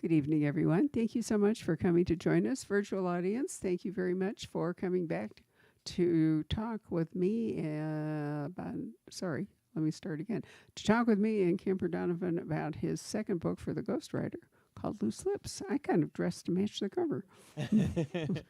Good evening, everyone. Thank you so much for coming to join us. Virtual audience, thank you very much for coming back to talk with me let me start again. To talk with me and Kemper Donovan about his second book for the ghostwriter called Loose Lips. I kind of dressed to match the cover.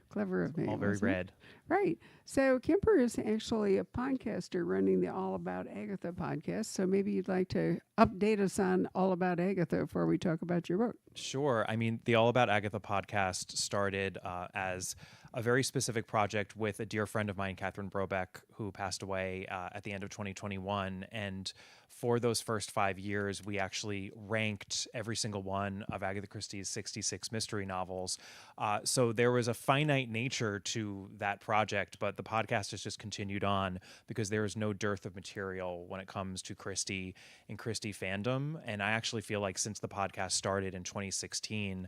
Clever of me. All very red. Right. So Kemper is actually a podcaster running the All About Agatha podcast. So maybe you'd like to update us on All About Agatha before we talk about your book. Sure. I mean, the All About Agatha podcast started as a very specific project with a dear friend of mine, Catherine Brobeck, who passed away at the end of 2021. And for those first 5 years, we actually ranked every single one of Agatha Christie's 66 mystery novels. So there was a finite nature to that project, but the podcast has just continued on because there is no dearth of material when it comes to Christie and Christie fandom. And I actually feel like since the podcast started in 2016,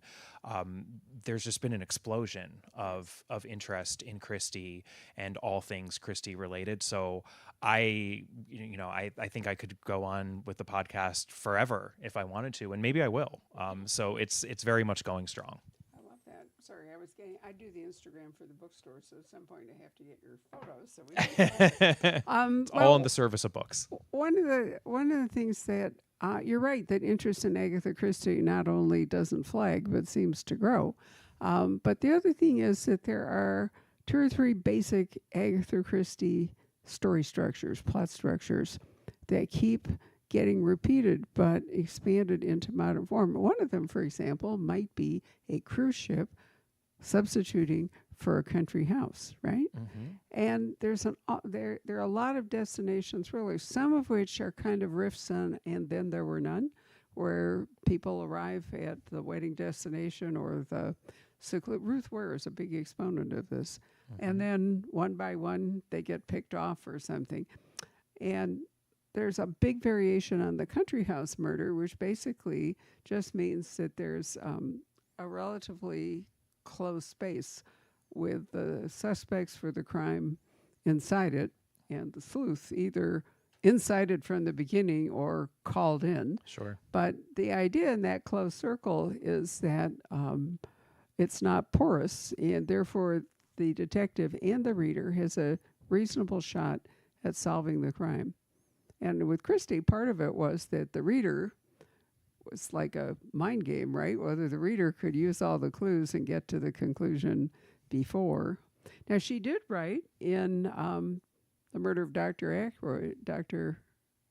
there's just been an explosion of interest in Christie and all things Christie related. So I think I could go on with the podcast forever if I wanted to, and maybe I will. So it's very much going strong. I love that. Sorry, I do the Instagram for the bookstore, so at some point I have to get your photos. So we can It's all in the service of books. One of the things that you're right, that interest in Agatha Christie not only doesn't flag but seems to grow. But the other thing is that there are 2 or 3 basic Agatha Christie story structures, plot structures that keep getting repeated but expanded into modern form. One of them, for example, might be a cruise ship substituting for a country house, right? Mm-hmm. And there are a lot of destination thrillers, some of which are kind of riffs on And Then There Were None, where people arrive at the wedding destination or the Ruth Ware is a big exponent of this. Mm-hmm. And then one by one, they get picked off or something. And there's a big variation on the country house murder, which basically just means that there's a relatively close space with the suspects for the crime inside it and the sleuth either inside it from the beginning or called in. Sure. But the idea in that close circle is that it's not porous, and therefore the detective and the reader has a reasonable shot at solving the crime. And with Christie, part of it was that the reader was like a mind game, right? Whether the reader could use all the clues and get to the conclusion before. Now, she did write in The Murder of Dr. Ackroyd.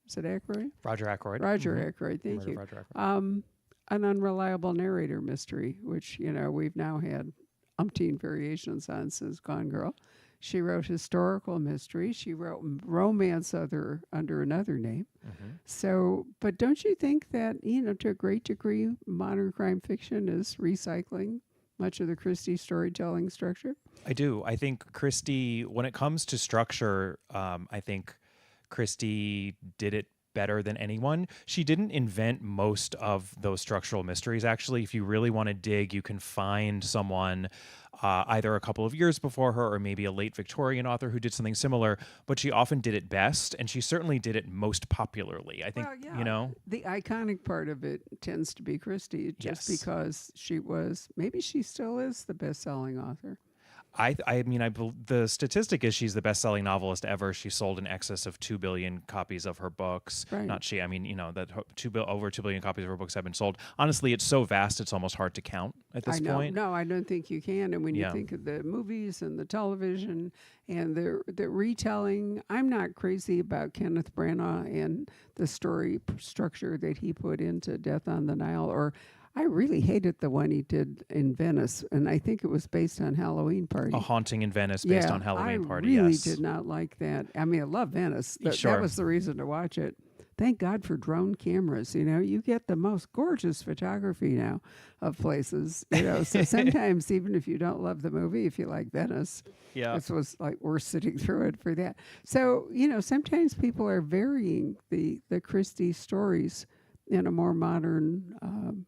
Is it Ackroyd? Roger Ackroyd. Roger Mm-hmm. Ackroyd, thank you. Roger Ackroyd. An unreliable narrator mystery, which, we've now had umpteen variations on since Gone Girl. She wrote historical mystery. She wrote romance under another name. Mm-hmm. So, but don't you think that, to a great degree, modern crime fiction is recycling much of the Christie storytelling structure? I do. I think Christie, when it comes to structure, I think Christie did it better than anyone. She didn't invent most of those structural mysteries. Actually, if you really want to dig, you can find someone either a couple of years before her or maybe a late Victorian author who did something similar, but she often did it best, and she certainly did it most popularly. I think, The iconic part of it tends to be Christie, just because maybe she still is the best-selling author. The statistic is she's the best-selling novelist ever. She sold in excess of 2 billion copies of her books. Right. Not she. Over 2 billion copies of her books have been sold. Honestly, it's so vast, it's almost hard to count at this point. No, I don't think you can. And when you think of the movies and the television and the retelling, I'm not crazy about Kenneth Branagh and the story structure that he put into Death on the Nile, or I really hated the one he did in Venice, and I think it was based on Halloween Party. A Haunting in Venice based on Halloween Party, I really did not like that. I mean, I love Venice. That was the reason to watch it. Thank God for drone cameras. You get the most gorgeous photography now of places. So sometimes, even if you don't love the movie, if you like Venice, this was like we're sitting through it for that. So, sometimes people are varying the Christie stories in a more modern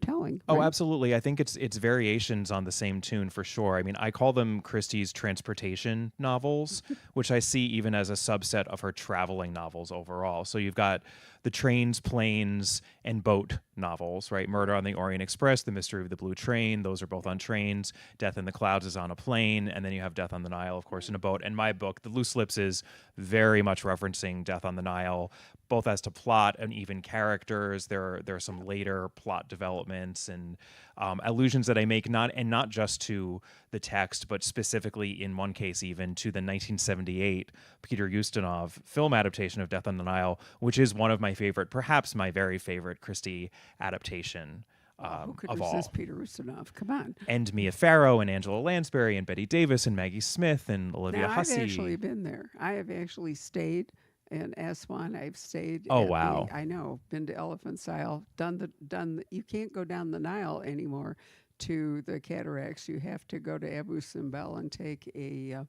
telling. Oh, right? absolutely. I think it's variations on the same tune for sure. I mean, I call them Christie's transportation novels, which I see even as a subset of her traveling novels overall. So you've got the trains, planes, and boat novels, right? Murder on the Orient Express, The Mystery of the Blue Train, those are both on trains. Death in the Clouds is on a plane, and then you have Death on the Nile, of course, in a boat. And my book, The Loose Lips, is very much referencing Death on the Nile, both as to plot and even characters. There are some later plot developments and allusions that I make, not just to the text, but specifically in one case even to the 1978 Peter Ustinov film adaptation of Death on the Nile, which is one of my favorite, perhaps my very favorite Christie adaptation. Who could of resist all. Peter Ustinov? Come on. And Mia Farrow and Angela Lansbury and Betty Davis and Maggie Smith and Olivia Now, Hussey. I've actually been there. I have actually stayed in Aswan. I've stayed. Oh, at wow. I know. Been to Elephant's Isle. You can't go down the Nile anymore to the cataracts. You have to go to Abu Simbel and take a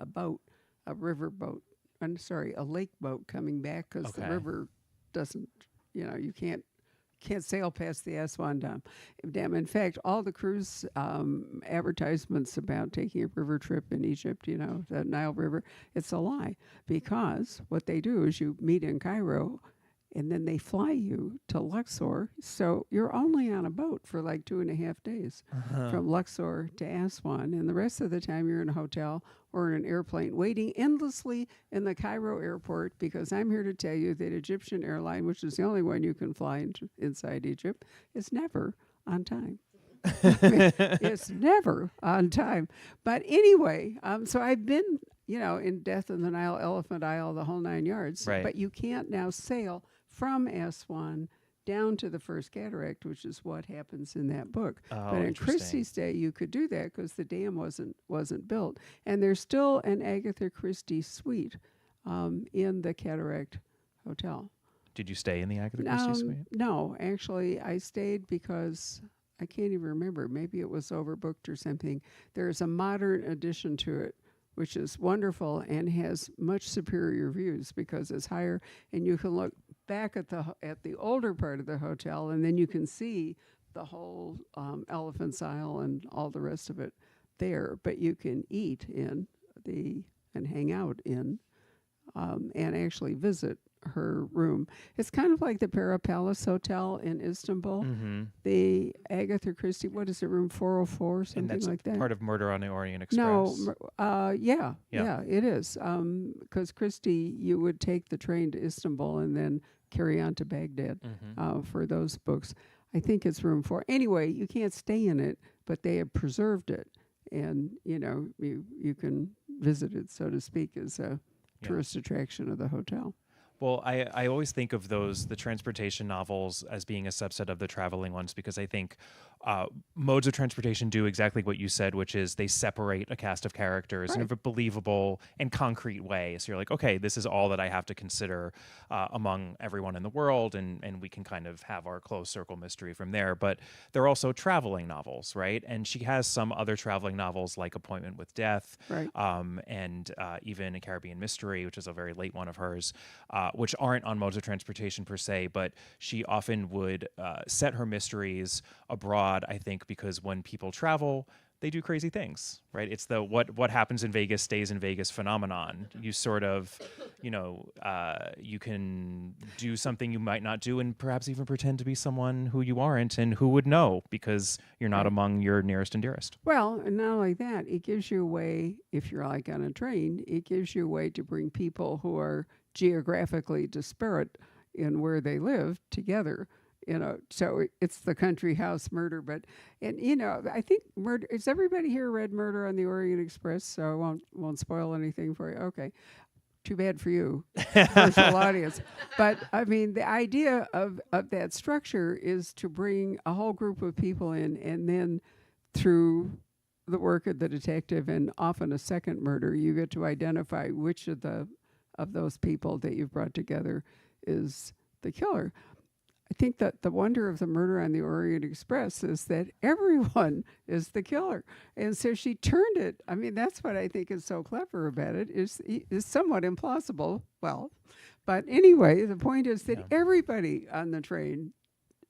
boat, a river boat. I'm sorry, a lake boat coming back because the river doesn't. You can't sail past the Aswan Dam. In fact, all the cruise advertisements about taking a river trip in Egypt, the Nile River, it's a lie. Because what they do is you meet in Cairo, and then they fly you to Luxor. So you're only on a boat for like 2.5 days from Luxor to Aswan. And the rest of the time you're in a hotel or in an airplane waiting endlessly in the Cairo airport, because I'm here to tell you that Egyptian airline, which is the only one you can fly inside Egypt, is never on time. It's never on time. But anyway, so I've been, in Death in the Nile, Elephant Isle, the whole 9 yards. Right. But you can't now sail from Aswan down to the first cataract, which is what happens in that book. Oh, but in interesting. Christie's day, you could do that because the dam wasn't built. And there's still an Agatha Christie suite in the Cataract Hotel. Did you stay in the Agatha Christie suite? No, actually, I stayed because I can't even remember. Maybe it was overbooked or something. There's a modern addition to it, which is wonderful and has much superior views because it's higher, and you can look back at the older part of the hotel, and then you can see the whole Elephant's Isle and all the rest of it there. But you can eat and hang out in and actually visit her room. It's kind of like the Para Palace Hotel in Istanbul. Mm-hmm. The Agatha Christie, what is it, room 404, something And that's like that? part of Murder on the Orient Express. No, yeah, it is. Because Christie, you would take the train to Istanbul and then carry on to Baghdad for those books. I think it's room 4. Anyway, you can't stay in it, but they have preserved it. And, you can visit it, so to speak, as a tourist attraction of the hotel. Well, I always think of the transportation novels as being a subset of the traveling ones, because I think modes of transportation do exactly what you said, which is they separate a cast of characters in a believable and concrete way. So you're like, okay, this is all that I have to consider among everyone in the world, and we can kind of have our closed circle mystery from there. But they're also traveling novels, right? And she has some other traveling novels like Appointment with Death, and even A Caribbean Mystery, which is a very late one of hers, which aren't on modes of transportation per se, but she often would set her mysteries abroad, I think, because when people travel, they do crazy things, right? It's the what happens in Vegas stays in Vegas phenomenon. You sort of, you can do something you might not do and perhaps even pretend to be someone who you aren't, and who would know because you're not among your nearest and dearest. Well, and not only that, it gives you a way, if you're like on a train, it gives you a way to bring people who are geographically disparate in where they live together. So it's the country house murder, I think murder. Has everybody here read Murder on the Orient Express? So I won't spoil anything for you. Okay, too bad for you, commercial audience. But I mean, the idea of that structure is to bring a whole group of people in, and then through the work of the detective and often a second murder, you get to identify which of those people that you've brought together is the killer. I think that the wonder of the Murder on the Orient Express is that everyone is the killer. And so she turned it. I mean, that's what I think is so clever about it, is somewhat implausible. Well, but anyway, the point is that everybody on the train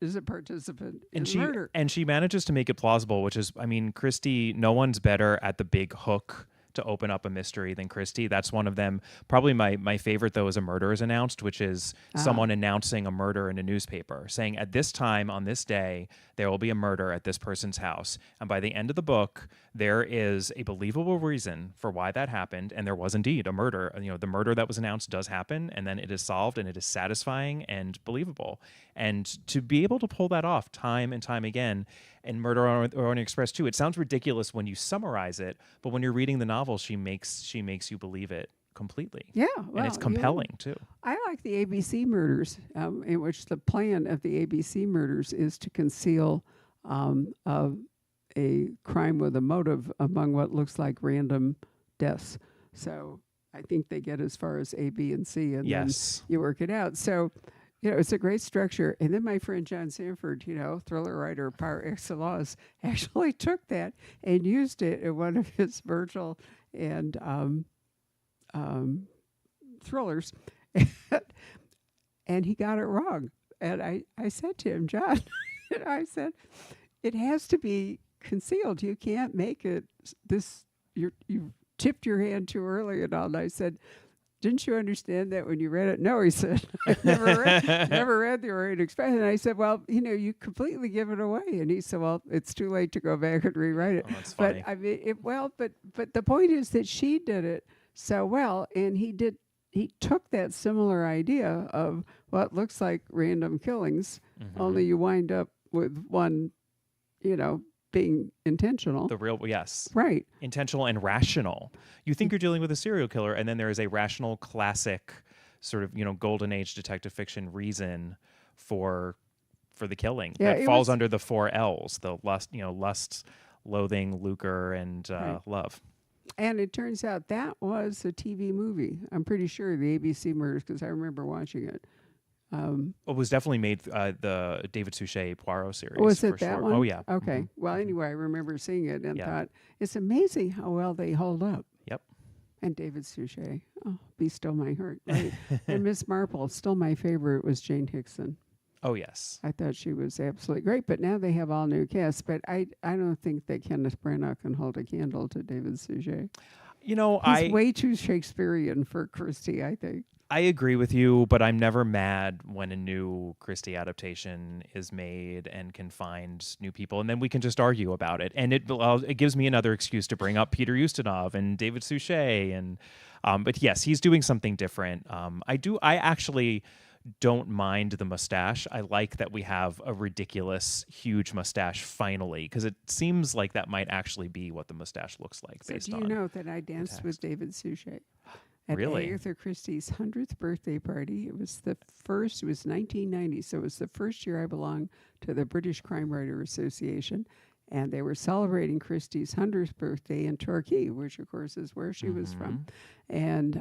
is a participant in murder. And she manages to make it plausible, which is, I mean, Christie, no one's better at the big hook to open up a mystery than Christie. That's one of them. Probably my favorite, though, is A Murder is Announced, which is someone announcing a murder in a newspaper, saying at this time on this day, there will be a murder at this person's house. And by the end of the book, there is a believable reason for why that happened. And there was indeed a murder. You know, the murder that was announced does happen, and then it is solved, and it is satisfying and believable. And to be able to pull that off time and time again, and Murder on Orient Express too, it sounds ridiculous when you summarize it, but when you're reading the novel, she makes you believe it completely. Yeah, and it's compelling too. I like the ABC murders, in which the plan of the ABC murders is to conceal a crime with a motive among what looks like random deaths. So I think they get as far as A, B, and C, and then you work it out. So, you know, it's a great structure. And then my friend John Sanford, you know, thriller writer par excellence, actually took that and used it in one of his Virgil and thrillers. And he got it wrong. And I said to him, John, I said, it has to be concealed. You can't make it this, you tipped your hand too early and all. And I said, didn't you understand that when you read it? No, he said, I never read the Orient Express. And I said, well, you know, you completely give it away. And he said, well, it's too late to go back and rewrite it. Oh, that's funny. But I mean, but the point is that she did it so well, and he took that similar idea of what looks like random killings, only you wind up with one, you know, being intentional. The real, yes. Right. Intentional and rational. You think you're dealing with a serial killer, and then there is a rational, classic, sort of, you know, golden age detective fiction reason for the killing. Yeah, that falls under the 4 L's, the lust, loathing, lucre, and love. And it turns out that was a TV movie. I'm pretty sure, the ABC Murders, because I remember watching it. It was definitely made the David Suchet Poirot series. Was it for that sure. one? Oh, yeah. Okay. Well, anyway, I remember seeing it and thought, it's amazing how well they hold up. Yep. And David Suchet, be still my heart. Right? And Miss Marple, still my favorite was Jane Hickson. Oh, yes. I thought she was absolutely great, but now they have all new casts. But I don't think that Kenneth Branagh can hold a candle to David Suchet. You know, he's way too Shakespearean for Christie, I think. I agree with you, but I'm never mad when a new Christie adaptation is made and can find new people, and then we can just argue about it. And it gives me another excuse to bring up Peter Ustinov and David Suchet, and but yes, he's doing something different. I actually don't mind the mustache. I like that we have a ridiculous, huge mustache finally, because it seems like that might actually be what the mustache looks like. So based do you on know that I danced with David Suchet? At Really? Agatha Christie's 100th birthday party. It was 1990, so it was the first year I belonged to the British Crime Writer Association, and they were celebrating Christie's 100th birthday in Torquay, which of course is where she was from. And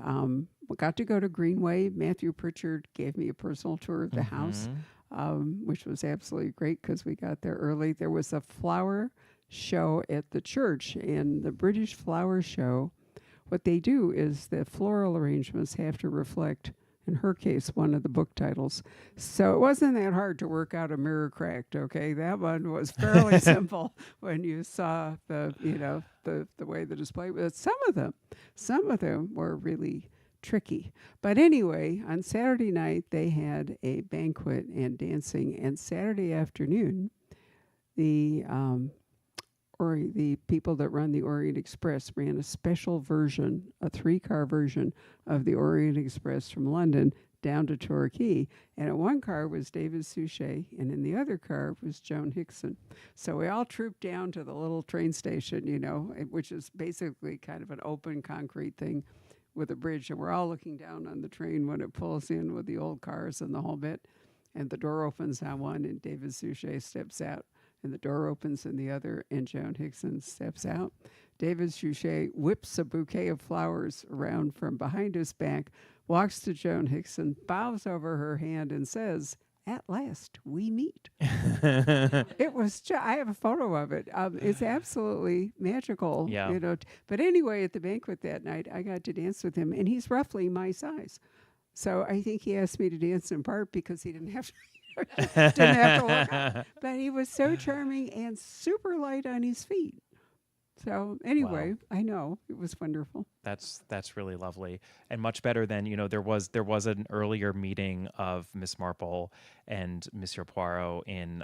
we got to go to Greenway. Matthew Pritchard gave me a personal tour of the house, which was absolutely great because we got there early. There was a flower show at the church, and the British Flower Show, what they do is the floral arrangements have to reflect, in her case, one of the book titles. So it wasn't that hard to work out a mirror cracked, okay? That one was fairly simple when you saw the way the display was. Some of them were really tricky. But anyway, on Saturday night, they had a banquet and dancing, and Saturday afternoon, the people that run the Orient Express ran a special version, a 3-car version of the Orient Express from London down to Torquay. And in one car was David Suchet, and in the other car was Joan Hickson. So we all trooped down to the little train station, you know, which is basically kind of an open concrete thing with a bridge. And we're all looking down on the train when it pulls in with the old cars and the whole bit. And the door opens on one, and David Suchet steps out. And the door opens in the other, and Joan Hickson steps out. David Suchet whips a bouquet of flowers around from behind his back, walks to Joan Hickson, bows over her hand, and says, "At last, we meet." It was. I have a photo of it. It's absolutely magical. Yeah. You know. But anyway, at the banquet that night, I got to dance with him, and he's roughly my size. So I think he asked me to dance in part because he didn't have to. Didn't have to look up. But he was so charming and super light on his feet. So anyway, I know it was wonderful. That's really lovely, and much better than, there was an earlier meeting of Miss Marple and Monsieur Poirot in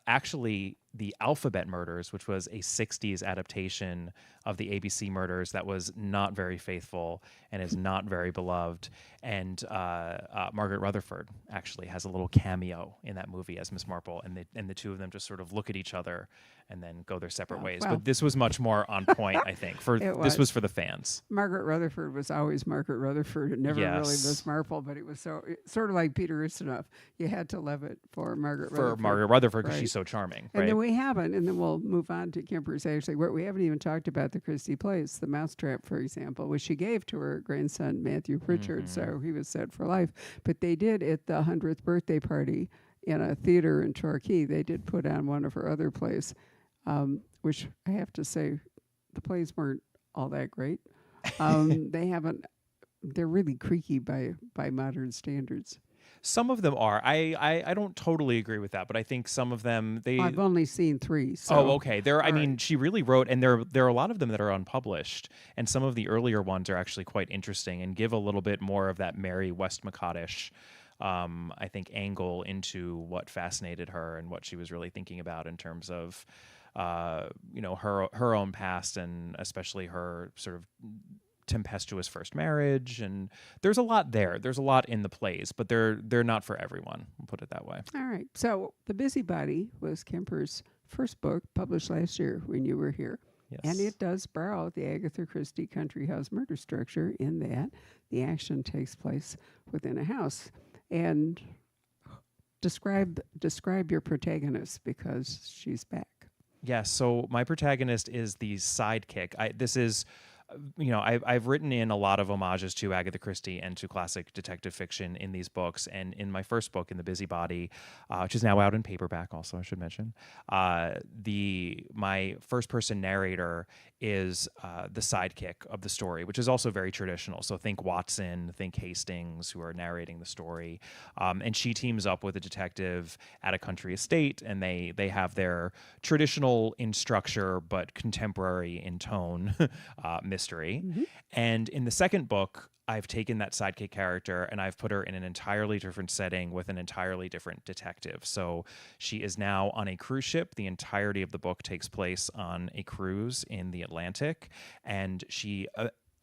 actually the Alphabet Murders, which was a 60s adaptation of the ABC Murders that was not very faithful and is not very beloved. And Margaret Rutherford actually has a little cameo in that movie as Miss Marple, and the two of them just sort of look at each other and then go their separate ways. Well. But this was much more on point, I think. This was for the fans. Margaret Rutherford was always Margaret Rutherford. It never really Yes. was Marple, but it was sort of like Peter Ustinov. You had to love it for Margaret Rutherford. Margaret Rutherford, because Right. she's so charming, And right? then we haven't, and then we'll move on to Kemper's actually. We haven't even talked about the Christie plays, The Mousetrap, for example, which she gave to her grandson, Matthew Pritchard, so he was set for life. But they did, at the 100th birthday party in a theater in Torquay, they did put on one of her other plays, which I have to say, the plays weren't all that great. They're really creaky by modern standards. Some of them are. I don't totally agree with that, but I think some of them I've only seen 3. So. Oh, okay. I mean, right. she really wrote, and there are a lot of them that are unpublished, and some of the earlier ones are actually quite interesting and give a little bit more of that Mary Westmacottish, I think, angle into what fascinated her and what she was really thinking about in terms of, her own past, and especially her sort of tempestuous first marriage. And there's a lot there. There's a lot in the plays, but they're not for everyone. We'll put it that way. All right. So The Busybody was Kemper's first book, published last year when you were here. Yes. And it does borrow the Agatha Christie country house murder structure in that the action takes place within a house. And describe your protagonist, because she's back. Yes. So my protagonist is the sidekick. I've written in a lot of homages to Agatha Christie and to classic detective fiction in these books. And in my first book, in The Busybody, which is now out in paperback also, I should mention, my first person narrator is the sidekick of the story, which is also very traditional. So think Watson, think Hastings, who are narrating the story. And she teams up with a detective at a country estate, and they have their traditional in structure but contemporary in tone mystery. Mm-hmm. And in the second book, I've taken that sidekick character and I've put her in an entirely different setting with an entirely different detective. So she is now on a cruise ship. The entirety of the book takes place on a cruise in the Atlantic, and she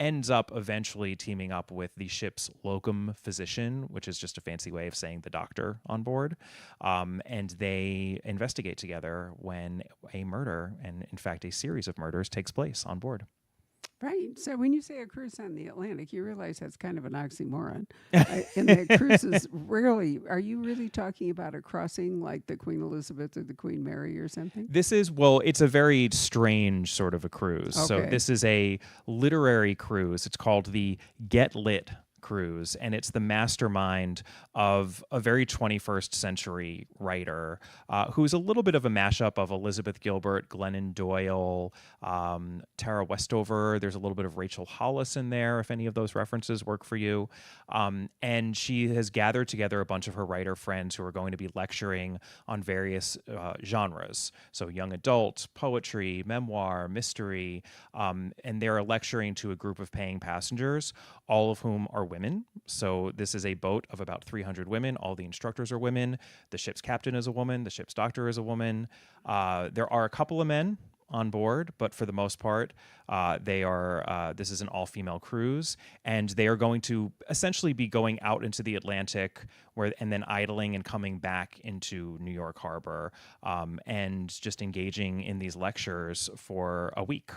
ends up eventually teaming up with the ship's locum physician, which is just a fancy way of saying the doctor on board. And they investigate together when a murder, and in fact a series of murders, takes place on board. Right. So when you say a cruise on the Atlantic, you realize that's kind of an oxymoron. And that cruises rarely, are you really talking about a crossing like the Queen Elizabeth or the Queen Mary or something? It's a very strange sort of a cruise. So Okay. this is a literary cruise. It's called the Get Lit cruise, and it's the mastermind of a very 21st century writer who's a little bit of a mashup of Elizabeth Gilbert, Glennon Doyle, Tara Westover. There's a little bit of Rachel Hollis in there, if any of those references work for you. And she has gathered together a bunch of her writer friends who are going to be lecturing on various genres. So young adult, poetry, memoir, mystery, and they're lecturing to a group of paying passengers, all of whom are women. So this is a boat of about 300 women. All the instructors are women. The ship's captain is a woman. The ship's doctor is a woman. There are a couple of men on board, but for the most part, this is an all-female cruise, and they are going to essentially be going out into the Atlantic and then idling and coming back into New York Harbor, and just engaging in these lectures for a week.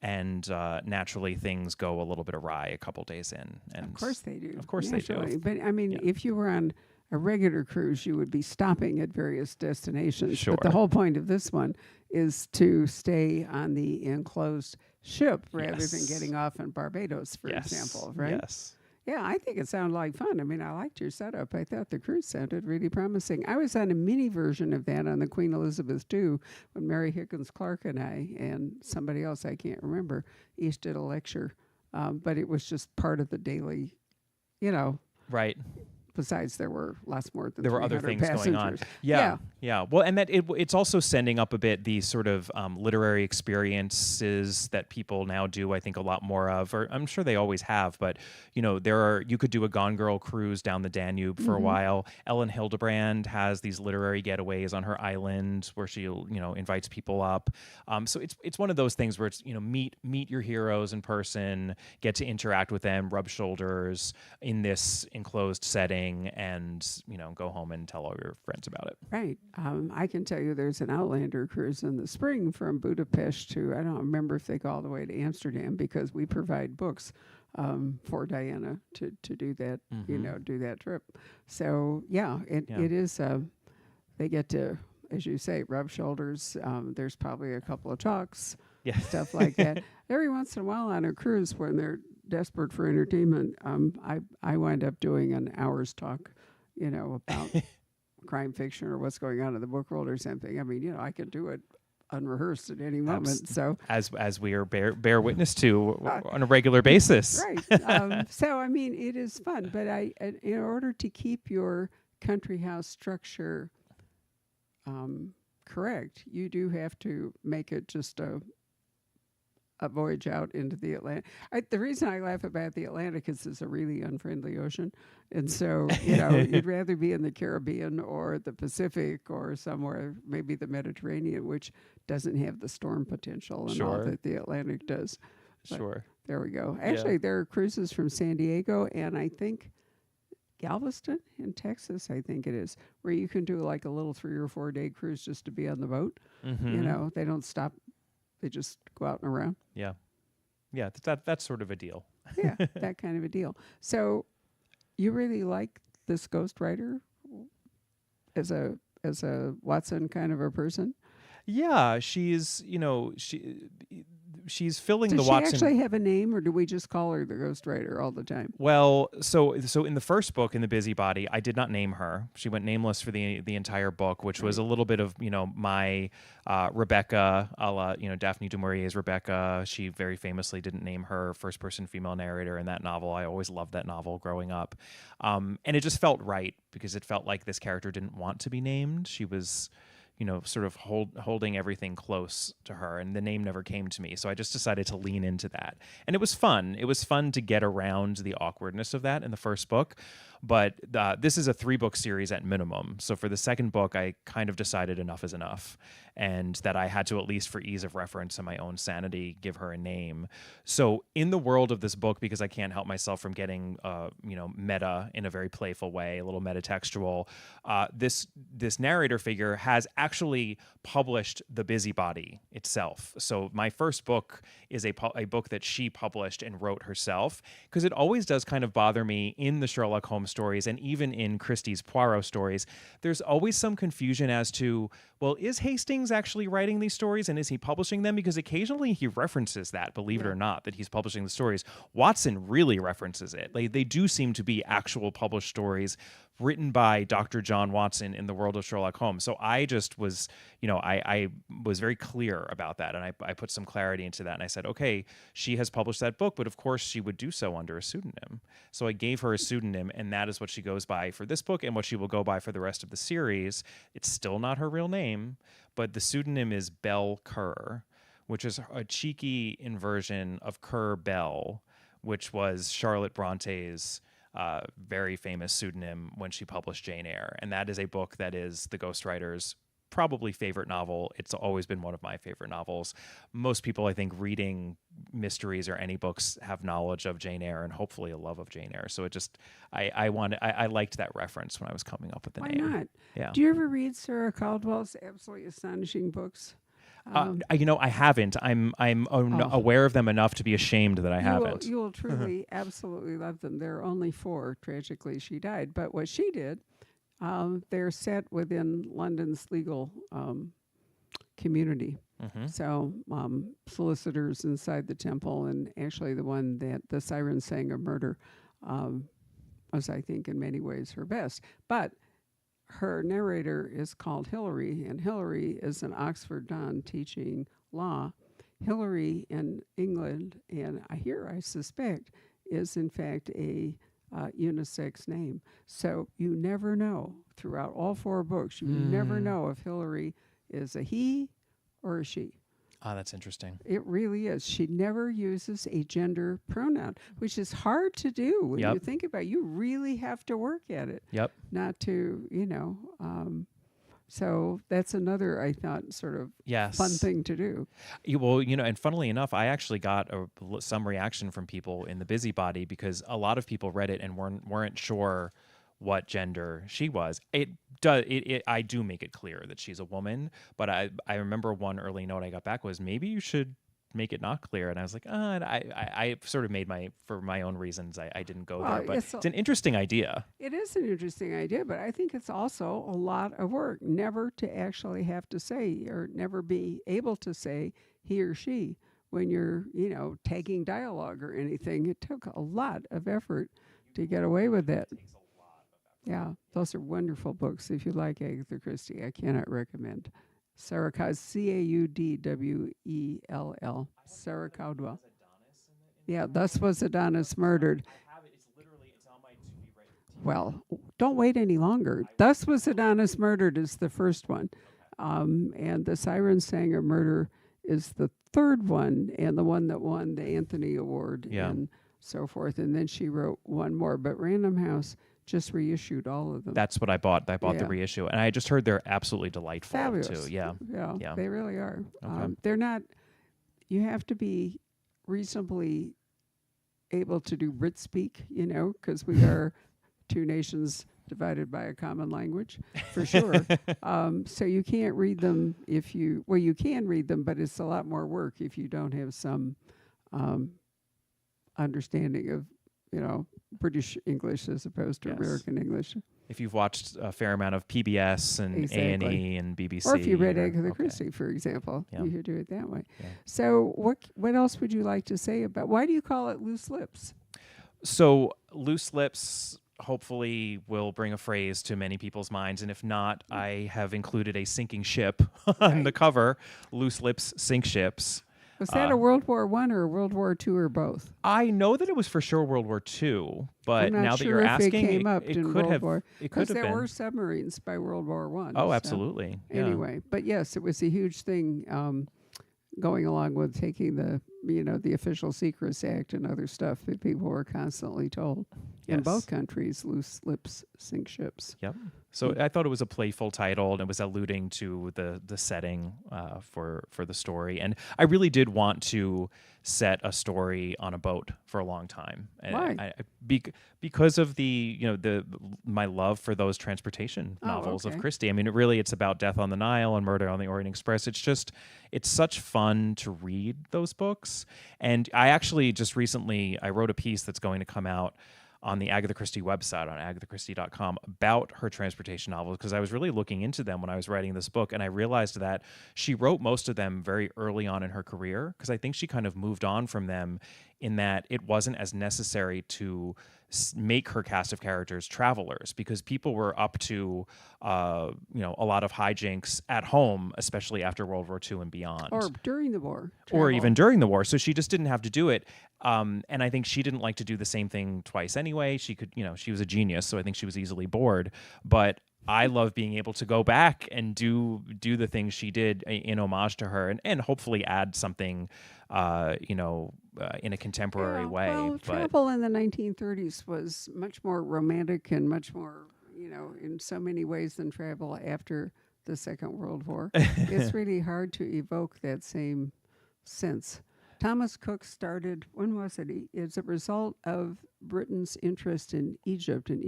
And naturally, things go a little bit awry a couple days in. And Of course they do. Of course they do. Naturally. But I mean, Yeah. if you were on a regular cruise, you would be stopping at various destinations. Sure. But the whole point of this one is to stay on the enclosed ship rather than Yes. getting off in Barbados, for Yes. example, right? Yes. Yeah, I think it sounded like fun. I mean, I liked your setup. I thought the cruise sounded really promising. I was on a mini version of that on the Queen Elizabeth II when Mary Higgins Clark and I and somebody else, I can't remember, each did a lecture. But it was just part of the daily, Right. besides, there were lots more than there were other 300 things going on. passengers. Yeah. Well, and that it's also sending up a bit these sort of literary experiences that people now do, I think, a lot more of, or I'm sure they always have, but you could do a Gone Girl cruise down the Danube for a while. Ellen Hildebrand has these literary getaways on her island where she invites people up. So it's one of those things where it's meet your heroes in person, get to interact with them, rub shoulders in this enclosed setting, and go home and tell all your friends about it. Right. I can tell you there's an Outlander cruise in the spring from Budapest to, I don't remember if they go all the way to Amsterdam, because we provide books for Diana to do that, do that trip. So it is, they get to, as you say, rub shoulders. There's probably a couple of talks, stuff like that. Every once in a while on a cruise, when they're desperate for entertainment, I wind up doing an hour's talk, about crime fiction or what's going on in the book world or something. I mean, I could do it unrehearst at any moment. So as we are bear witness to on a regular basis. Right. So I mean, it is fun, but in order to keep your country house structure correct, you do have to make it just a voyage out into the Atlantic. The reason I laugh about the Atlantic is it's a really unfriendly ocean. And so, you'd rather be in the Caribbean or the Pacific or somewhere, maybe the Mediterranean, which doesn't have the storm potential and all that the Atlantic does. But there we go. Actually, there are cruises from San Diego and I think Galveston in Texas, I think it is, where you can do like a little 3 or 4 day cruise just to be on the boat. They don't stop. They just go out and around. Yeah, that's sort of a deal. Yeah, that kind of a deal. So, you really like this ghostwriter as a Watson kind of a person? Yeah, she's filling the Watson. Does she actually have a name, or do we just call her the ghostwriter all the time? Well, so in the first book, in The Busybody, I did not name her. She went nameless for the entire book, which was a little bit of my Rebecca, a la Daphne du Maurier's Rebecca. She very famously didn't name her first person female narrator in that novel. I always loved that novel growing up, and it just felt right because it felt like this character didn't want to be named. She was sort of holding everything close to her, and the name never came to me. So I just decided to lean into that. And it was fun. It was fun to get around the awkwardness of that in the first book. But this is a 3-book series at minimum. So for the second book, I kind of decided enough is enough, and that I had to, at least for ease of reference and my own sanity, give her a name. So in the world of this book, because I can't help myself from getting meta in a very playful way, a little metatextual, this narrator figure has actually published The Busybody itself. So my first book is a book that she published and wrote herself, because it always does kind of bother me in the Sherlock Holmes stories, and even in Christie's Poirot stories, there's always some confusion as to, well, is Hastings actually writing these stories and is he publishing them? Because occasionally he references that, believe it or not, that he's publishing the stories. Watson really references it. They do seem to be actual published stories written by Dr. John Watson in the world of Sherlock Holmes. So I just was, I was very clear about that, and I put some clarity into that, and I said, okay, she has published that book, but of course she would do so under a pseudonym. So I gave her a pseudonym, and that is what she goes by for this book and what she will go by for the rest of the series. It's still not her real name, but the pseudonym is Belle Kerr, which is a cheeky inversion of Kerr Bell, which was Charlotte Bronte's very famous pseudonym when she published Jane Eyre. And that is a book that is the ghostwriter's probably favorite novel. It's always been one of my favorite novels. Most people, I think, reading mysteries or any books have knowledge of Jane Eyre and hopefully a love of Jane Eyre. So it just, I liked that reference when I was coming up with the name. Why not? Yeah. Do you ever read Sarah Caldwell's absolutely astonishing books? I haven't. I'm aware of them enough to be ashamed that I haven't. You will truly, absolutely love them. There are only 4. Tragically, she died. But what she did, they're set within London's legal community. So solicitors inside the temple, and actually the one that the siren sang of murder was, I think, in many ways her best. But her narrator is called Hilary, and Hilary is an Oxford don teaching law. Hilary in England, and I suspect, is in fact a unisex name. So you never know throughout all 4 books. You never know if Hillary is a he or a she. Ah, that's interesting. It really is. She never uses a gender pronoun, which is hard to do when you think about it. You really have to work at it. Yep. Not to, so that's another, I thought, sort of fun thing to do. Well, and funnily enough, I actually got some reaction from people in the Busybody because a lot of people read it and weren't sure what gender she was. I do make it clear that she's a woman, but I remember one early note I got back was maybe you should make it not clear, and I was like, and I sort of made for my own reasons I didn't go there, but it's an interesting idea. It is an interesting idea, but I think it's also a lot of work never to actually have to say or never be able to say he or she when you're tagging dialogue or anything. It took a lot of effort to get away with it. Yeah, those are wonderful books. If you like Agatha Christie, I cannot recommend. Caudwell, Caudwell. Sarah Caudwell. Yeah, thus was Adonis murdered. It's on my to-be read. Well, don't wait any longer. Thus was Adonis murdered is the first one. And the Siren Sanger murder is the third one, and the one that won the Anthony Award and so forth. And then she wrote one more. But Random House just reissued all of them. That's what I bought. I bought the reissue, and I just heard they're absolutely delightful. Fabulous. Too. Yeah, they really are. Okay. They're not. You have to be reasonably able to do Brit speak, because we are 2 nations divided by a common language, for sure. So you can't read them you can read them, but it's a lot more work if you don't have some understanding of British English as opposed to American English. If you've watched a fair amount of PBS and A&E and BBC. Or if you read Agatha Christie, for example, you could do it that way. Yeah. So what else would you like to say about, why do you call it Loose Lips? So Loose Lips hopefully will bring a phrase to many people's minds, and if not, I have included a sinking ship on the cover. Loose Lips sink ships. Was that a World War I or a World War II or both? I know that it was for sure World War II, but now that you're asking, it could have been. Because there were submarines by World War I. Oh, absolutely. Yeah. Anyway, but yes, it was a huge thing going along with taking the Official Secrets Act and other stuff that people were constantly told. In both countries, loose lips sink ships. Yep. So I thought it was a playful title, and it was alluding to the setting for the story. And I really did want to set a story on a boat for a long time. Why? Because of my love for those transportation novels of Christie. I mean, it's about Death on the Nile and Murder on the Orient Express. It's such fun to read those books. And I actually just recently, I wrote a piece that's going to come out on the Agatha Christie website, on agathachristie.com, about her transportation novels, because I was really looking into them when I was writing this book, and I realized that she wrote most of them very early on in her career, because I think she kind of moved on from them in that it wasn't as necessary to make her cast of characters travelers, because people were up to a lot of hijinks at home, especially after World War II and beyond. Or during the war. Or even during the war. So she just didn't have to do it. And I think she didn't like to do the same thing twice anyway. She could, she was a genius, so I think she was easily bored. But I love being able to go back and do the things she did in homage to her, and hopefully add something, in a contemporary way. Well, travel in the 1930s was much more romantic and much more, in so many ways than travel after the Second World War. It's really hard to evoke that same sense. Thomas Cook started, when was it? As a result of Britain's interest in Egypt and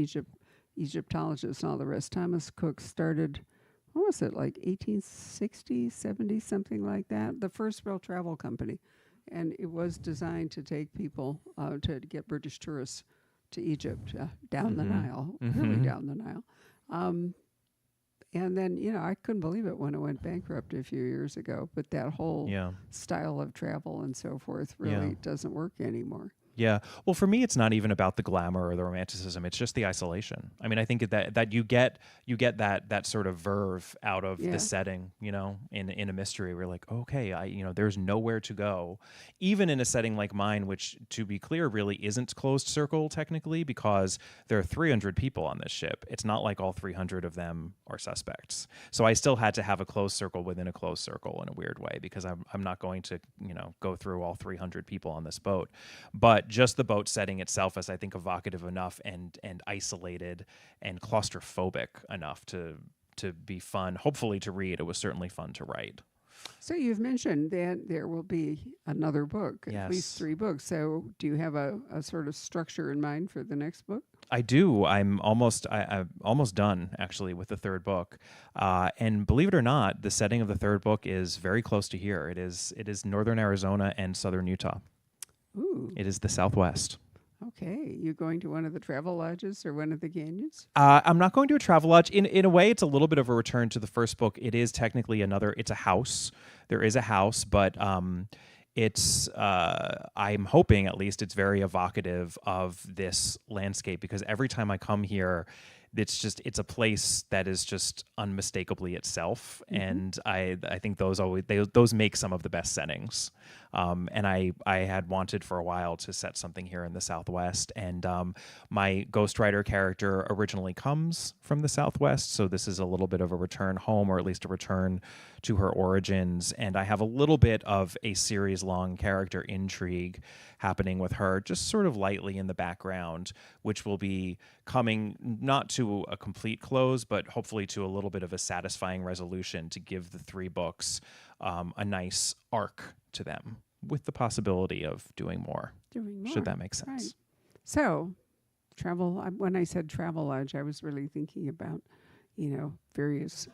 Egyptologists and all the rest. Thomas Cook started, what was it, like 1860, 70, something like that? The first real travel company. And it was designed to take people, to get British tourists to Egypt, down the Nile, really down the Nile. And then, I couldn't believe it when it went bankrupt a few years ago. But that whole style of travel and so forth really doesn't work anymore. Yeah. Well, for me, it's not even about the glamour or the romanticism. It's just the isolation. I mean, I think that you get that sort of verve out of Yeah. the setting, in a mystery. We're like, okay, there's nowhere to go, even in a setting like mine, which, to be clear, really isn't closed circle technically, because there are 300 people on this ship. It's not like all 300 of them are suspects. So I still had to have a closed circle within a closed circle in a weird way, because I'm not going to go through all 300 people on this boat. But just the boat setting itself is, I think, evocative enough and isolated and claustrophobic enough to be fun, hopefully to read. It was certainly fun to write. So you've mentioned that there will be another book, Yes. at least 3 books. So do you have a sort of structure in mind for the next book? I do. I'm almost done, actually, with the 3rd book. And believe it or not, the setting of the 3rd book is very close to here. It is northern Arizona and southern Utah. Ooh. It is the Southwest. Okay. You going to one of the travel lodges or one of the canyons? I'm not going to a travel lodge. In a way, it's a little bit of a return to the first book. It is technically it's a house. There is a house, but it's I'm hoping, at least, it's very evocative of this landscape, because every time I come here, it's a place that is just unmistakably itself. Mm-hmm. And I think those make some of the best settings. And I had wanted for a while to set something here in the Southwest, and my ghostwriter character originally comes from the Southwest, so this is a little bit of a return home, or at least a return to her origins. And I have a little bit of a series-long character intrigue happening with her, just sort of lightly in the background, which will be coming not to a complete close, but hopefully to a little bit of a satisfying resolution to give the 3 books a nice arc to them, with the possibility of doing more. Should that make sense? Right. So, when I said travel lodge, I was really thinking about, various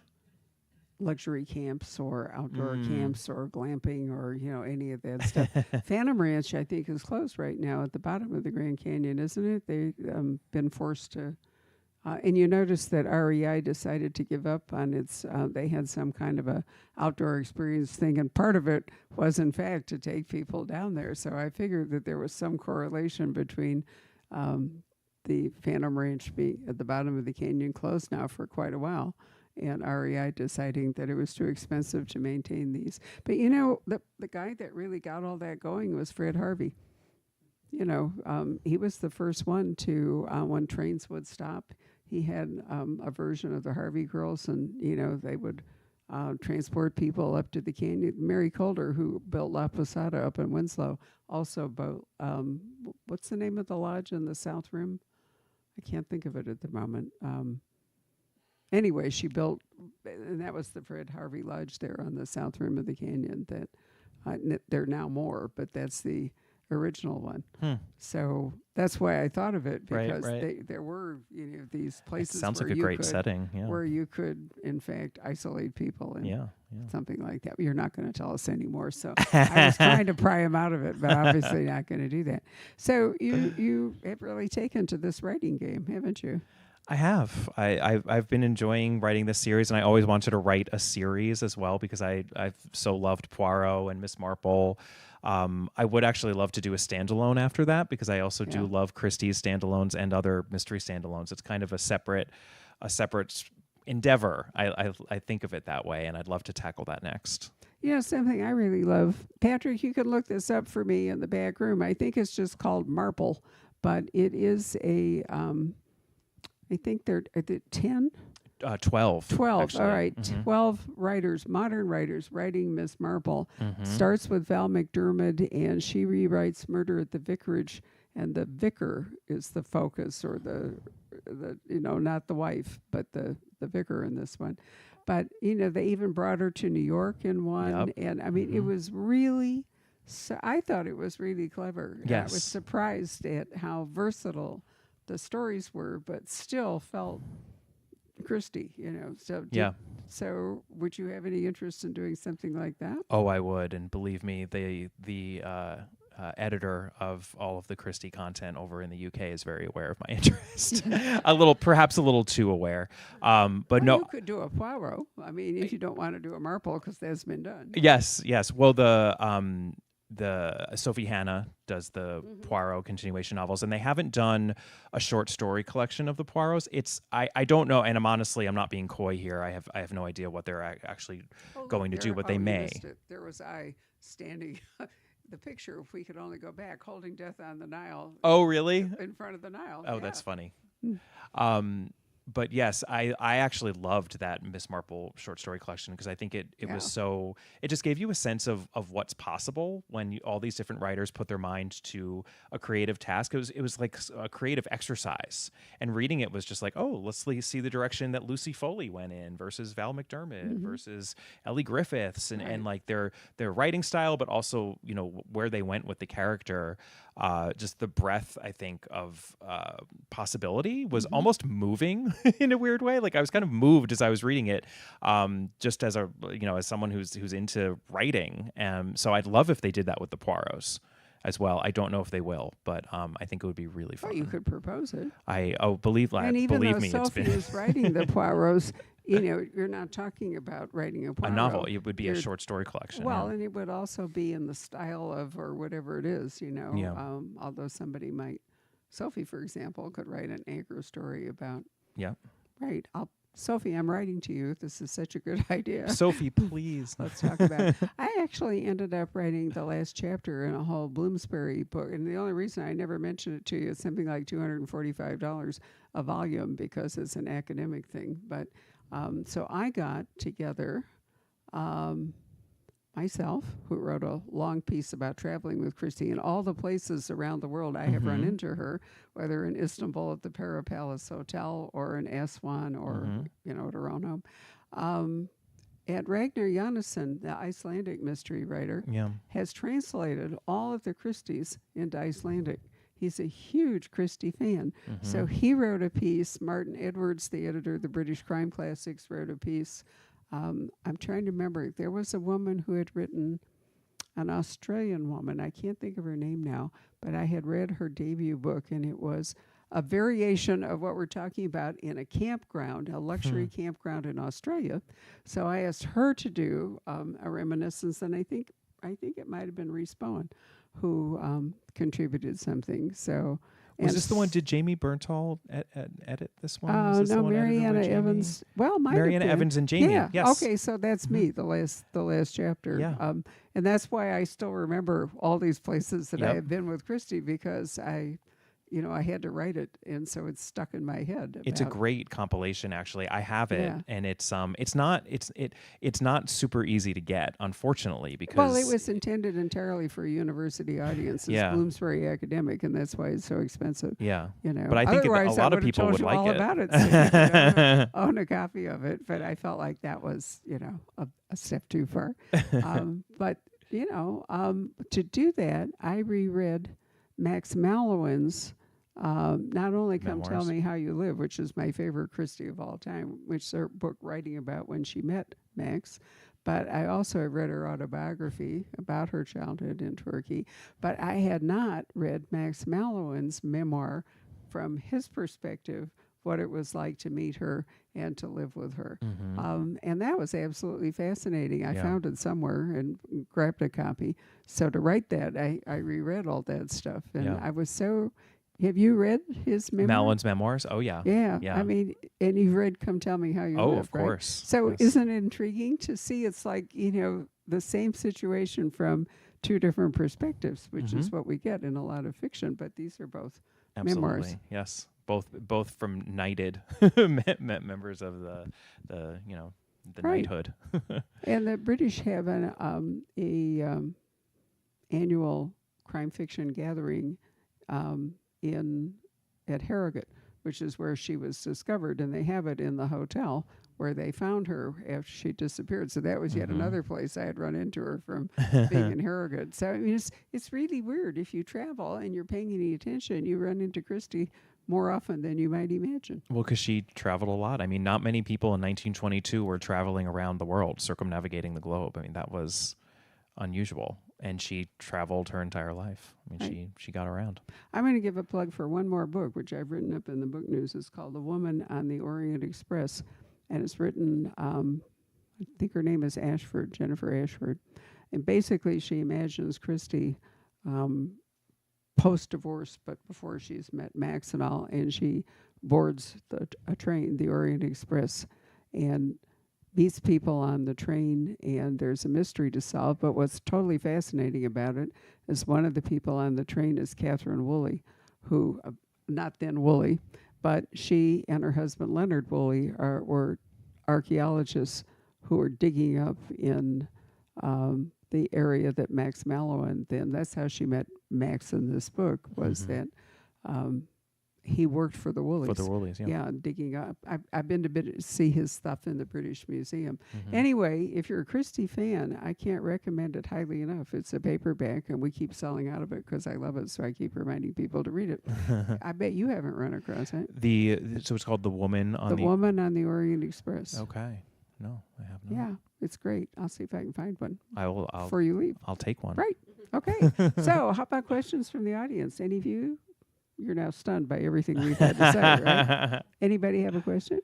luxury camps or outdoor camps or glamping or, any of that stuff. Phantom Ranch, I think, is closed right now at the bottom of the Grand Canyon, isn't it? They've been forced to... and you notice that REI decided to give up on its, they had some kind of a outdoor experience thing, and part of it was, in fact, to take people down there. So I figured that there was some correlation between the Phantom Ranch being at the bottom of the canyon closed now for quite a while, and REI deciding that it was too expensive to maintain these. But the guy that really got all that going was Fred Harvey. He was the first one to, when trains would stop, he had a version of the Harvey Girls, and, they would transport people up to the canyon. Mary Calder, who built La Posada up in Winslow, also built, what's the name of the lodge in the South Rim? I can't think of it at the moment. Anyway, she built, and that was the Fred Harvey Lodge there on the South Rim of the canyon. That there are now more, but that's the original one. So that's why I thought of it, because there were these places. It sounds like a great setting, yeah, where you could in fact isolate people and something like that. You're not going to tell us anymore, so I was trying to pry him out of it, but obviously not going to do that. So you have really taken to this writing game, haven't you? I have. I've been enjoying writing this series, and I always wanted to write a series as well, because I've so loved Poirot and Miss Marple. I would actually love to do a standalone after that, because I also do love Christie's standalones and other mystery standalones. It's kind of a separate endeavor. I think of it that way, and I'd love to tackle that next. Something I really love. Patrick, you can look this up for me in the back room. I think it's just called Marple, but it is a... I think they're 10? 12. 12, actually. all right. Mm-hmm. 12 writers, modern writers, writing Miss Marple. Mm-hmm. Starts with Val McDermott, and she rewrites Murder at the Vicarage, and the vicar is the focus, or the not the wife, but the vicar in this one. But, they even brought her to New York in one, and, I mean, it was really... So I thought it was really clever. Yes. I was surprised at how versatile the stories were, but still felt Christie, So would you have any interest in doing something like that? Oh, I would, and believe me, the editor of all of the Christie content over in the UK is very aware of my interest. Perhaps a little too aware. But no, you could do a Poirot. I mean, if you don't want to do a Marple, because that's been done. Yes. Well, Sophie Hannah does the Poirot continuation novels, and they haven't done a short story collection of the Poirots. I don't know, and I'm not being coy here. I have no idea what they're actually going to do, but they may. There was I standing. The picture, if we could only go back, holding Death on the Nile. Oh, really? In front of the Nile. Oh, that's funny. But yes, I actually loved that Miss Marple short story collection because I think it was so, it just gave you a sense of what's possible when all these different writers put their mind to a creative task. It was like a creative exercise, and reading it was just like, oh, let's see the direction that Lucy Foley went in versus Val McDermott versus Ellie Griffiths, and like their writing style, but also, you know, where they went with the character. Just the breadth, I think, of possibility was almost moving in a weird way. Like I was kind of moved as I was reading it, just as as someone who's into writing. So I'd love if they did that with the Poirots as well. I don't know if they will, but I think it would be really fun. Well, you could propose it. Believe and even believe though me, Sophie is writing the Poirots, you're not talking about writing a Poirot. A novel. It would be a short story collection. Well, and it would also be in the style of, or whatever it is, although somebody might, Sophie, for example, could write an anchor story about. Yeah. Right. Sophie, I'm writing to you. This is such a good idea. Sophie, please. Let's talk about it. I actually ended up writing the last chapter in a whole Bloomsbury book. And the only reason I never mentioned it to you is something like $245 a volume because it's an academic thing. But so I got together myself, who wrote a long piece about traveling with Christie and all the places around the world I have run into her, whether in Istanbul at the Para Palace Hotel or in Aswan or, at her own home. And Ragnar Jonasson, the Icelandic mystery writer, has translated all of the Christies into Icelandic. He's a huge Christie fan. So he wrote a piece. Martin Edwards, the editor of the British Crime Classics, wrote a piece. I'm trying to remember. There was a woman who had written, an Australian woman. I can't think of her name now, but I had read her debut book, and it was a variation of what we're talking about in a campground, a luxury campground in Australia. So I asked her to do a reminiscence, and I think it might have been Rhys Bowen who contributed something. So. Was this the one? Did Jamie Berntal edit this one? No, Mariana Evans. Well, Mariana Evans and Jamie. Yeah. Yes. Okay, so that's me. The last chapter. Yeah. And that's why I still remember all these places that I have been with Christie, because I had to write it, and so it's stuck in my head. It's a great compilation, actually. I have it, and it's not super easy to get, unfortunately, because it was intended entirely for a university audience. It's Bloomsbury Academic, and that's why it's so expensive. Yeah, but I think a lot of people would like all it. About it, so you could own a copy of it. But I felt like that was a step too far. But to do that, I reread Max Mallowan's. Not only Come Tell Me How You Live, which is my favorite Christie of all time, which is her book writing about when she met Max, but I also read her autobiography about her childhood in Turkey. But I had not read Max Mallowan's memoir from his perspective, what it was like to meet her and to live with her. And that was absolutely fascinating. I found it somewhere and grabbed a copy. So to write that, I reread all that stuff. And I was so... Have you read his memoir? Mallowan's memoirs? Oh, yeah. Yeah. I mean, and you've read Come Tell Me How You Live, Oh, of course. Right? So yes. Isn't it intriguing to see it's like, the same situation from two different perspectives, which is what we get in a lot of fiction, but these are both memoirs. Yes. Both from knighted members of the knighthood. And the British have an annual crime fiction gathering at Harrogate, which is where she was discovered, and they have it in the hotel where they found her after she disappeared. So that was yet another place I had run into her from being in Harrogate. So I mean, it's really weird. If you travel and you're paying any attention, you run into Christie more often than you might imagine. Well, because she traveled a lot. I mean, not many people in 1922 were traveling around the world, circumnavigating the globe. I mean, that was unusual. And she traveled her entire life. I mean, she got around. I'm going to give a plug for one more book, which I've written up in the book news. It's called The Woman on the Orient Express. And it's written, I think her name is Ashford, Jennifer Ashford. And basically, she imagines Christie post-divorce, but before she's met Max and all, and she boards a train, the Orient Express, and meets people on the train, and there's a mystery to solve. But what's totally fascinating about it is one of the people on the train is Catherine Woolley, who, not then Woolley, but she and her husband Leonard Woolley were archaeologists who were digging up in the area that Max Mallow, and then that's how she met Max in this book, was that he worked for the Woolies. For the Woolies, yeah. Yeah, digging up. I've been to see his stuff in the British Museum. Anyway, if you're a Christie fan, I can't recommend it highly enough. It's a paperback, and we keep selling out of it because I love it, so I keep reminding people to read it. I bet you haven't run across it. So it's called The Woman on The Woman on the Orient Express. Okay. No, I have not. Yeah, it's great. I'll see if I can find one I'll before you leave. I'll take one. Right. Okay. So how about questions from the audience? Any of you? You're now stunned by everything we've had to say, right? Anybody have a question?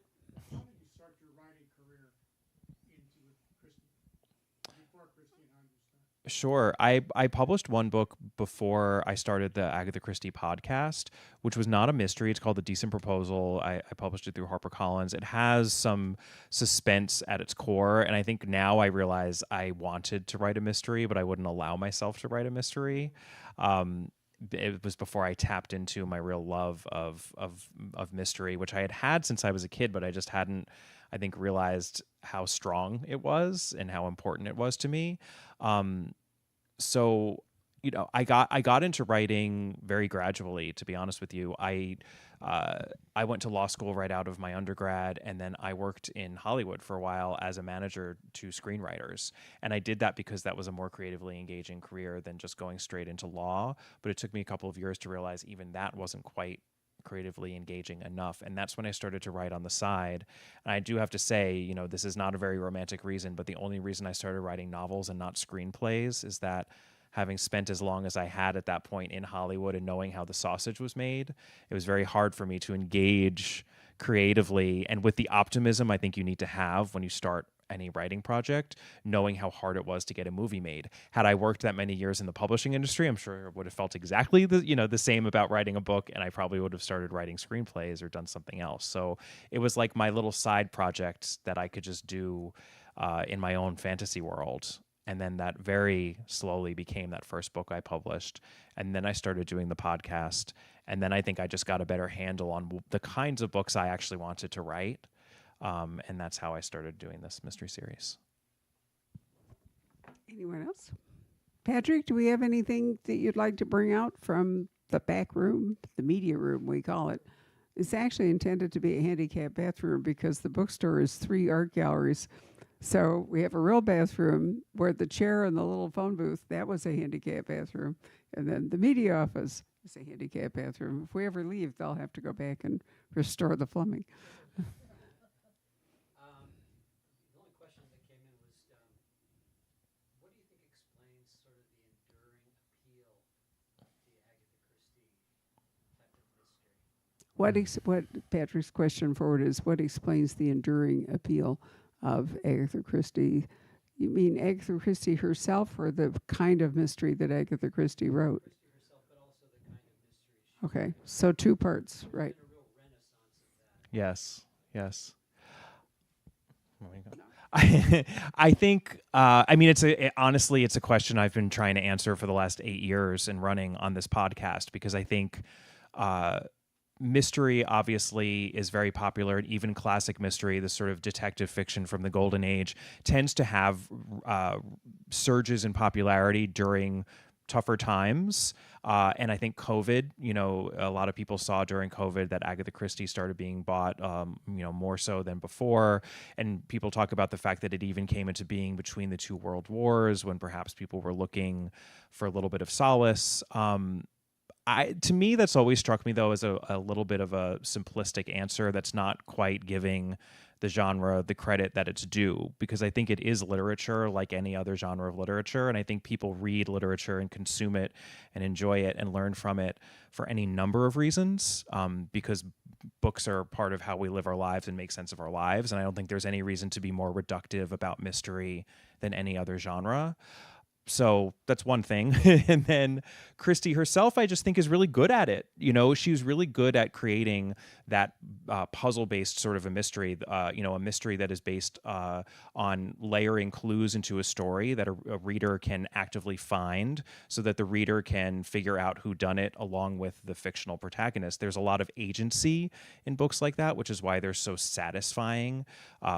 How did you start your writing career before Christie and Anderson? Sure. I published one book before I started the Agatha Christie podcast, which was not a mystery. It's called The Decent Proposal. I published it through HarperCollins. It has some suspense at its core, and I think now I realize I wanted to write a mystery, but I wouldn't allow myself to write a mystery. It was before I tapped into my real love of mystery, which I had since I was a kid, but I just hadn't, I think, realized how strong it was and how important it was to me. So, you know, I got into writing very gradually, to be honest with you. I went to law school right out of my undergrad, and then I worked in Hollywood for a while as a manager to screenwriters. And I did that because that was a more creatively engaging career than just going straight into law. But it took me a couple of years to realize even that wasn't quite creatively engaging enough. And that's when I started to write on the side. And I do have to say, you know, this is not a very romantic reason, but the only reason I started writing novels and not screenplays is that having spent as long as I had at that point in Hollywood and knowing how the sausage was made, it was very hard for me to engage creatively and with the optimism I think you need to have when you start any writing project, knowing how hard it was to get a movie made. Had I worked that many years in the publishing industry, I'm sure I would have felt exactly the same about writing a book, and I probably would have started writing screenplays or done something else. So it was like my little side project that I could just do in my own fantasy world. And then that very slowly became that first book I published. And then I started doing the podcast. And then I think I just got a better handle on the kinds of books I actually wanted to write. And that's how I started doing this mystery series. Anyone else? Patrick, do we have anything that you'd like to bring out from the back room, the media room, we call it? It's actually intended to be a handicapped bathroom because the bookstore is 3 art galleries. So we have a real bathroom where the chair and the little phone booth, that was a handicapped bathroom. And then the media office is a handicapped bathroom. If we ever leave, they'll have to go back and restore the plumbing. The only question that came in was, what do you think explains sort of the enduring appeal of the Agatha Christie type of mystery? What Patrick's question forward is, what explains the enduring appeal of Agatha Christie? You mean Agatha Christie herself, or the kind of mystery that Agatha Christie wrote? Christie herself, but also the kind of mystery. Okay, so 2 parts, right? There's been a real renaissance of that. Yes. Oh my God. I think, I mean, honestly, it's a question I've been trying to answer for the last 8 years and running on this podcast, because I think mystery obviously is very popular, and even classic mystery, this sort of detective fiction from the golden age, tends to have surges in popularity during tougher times. And I think COVID, a lot of people saw during COVID that Agatha Christie started being bought, more so than before. And people talk about the fact that it even came into being between the 2 world wars, when perhaps people were looking for a little bit of solace. To me, that's always struck me, though, as a little bit of a simplistic answer that's not quite giving the genre the credit that it's due, because I think it is literature like any other genre of literature, and I think people read literature and consume it and enjoy it and learn from it for any number of reasons, because books are part of how we live our lives and make sense of our lives, and I don't think there's any reason to be more reductive about mystery than any other genre. So that's one thing. And then Christie herself, I just think is really good at it. She was really good at creating that puzzle-based sort of a mystery, a mystery that is based on layering clues into a story that a reader can actively find so that the reader can figure out who done it along with the fictional protagonist. There's a lot of agency in books like that, which is why they're so satisfying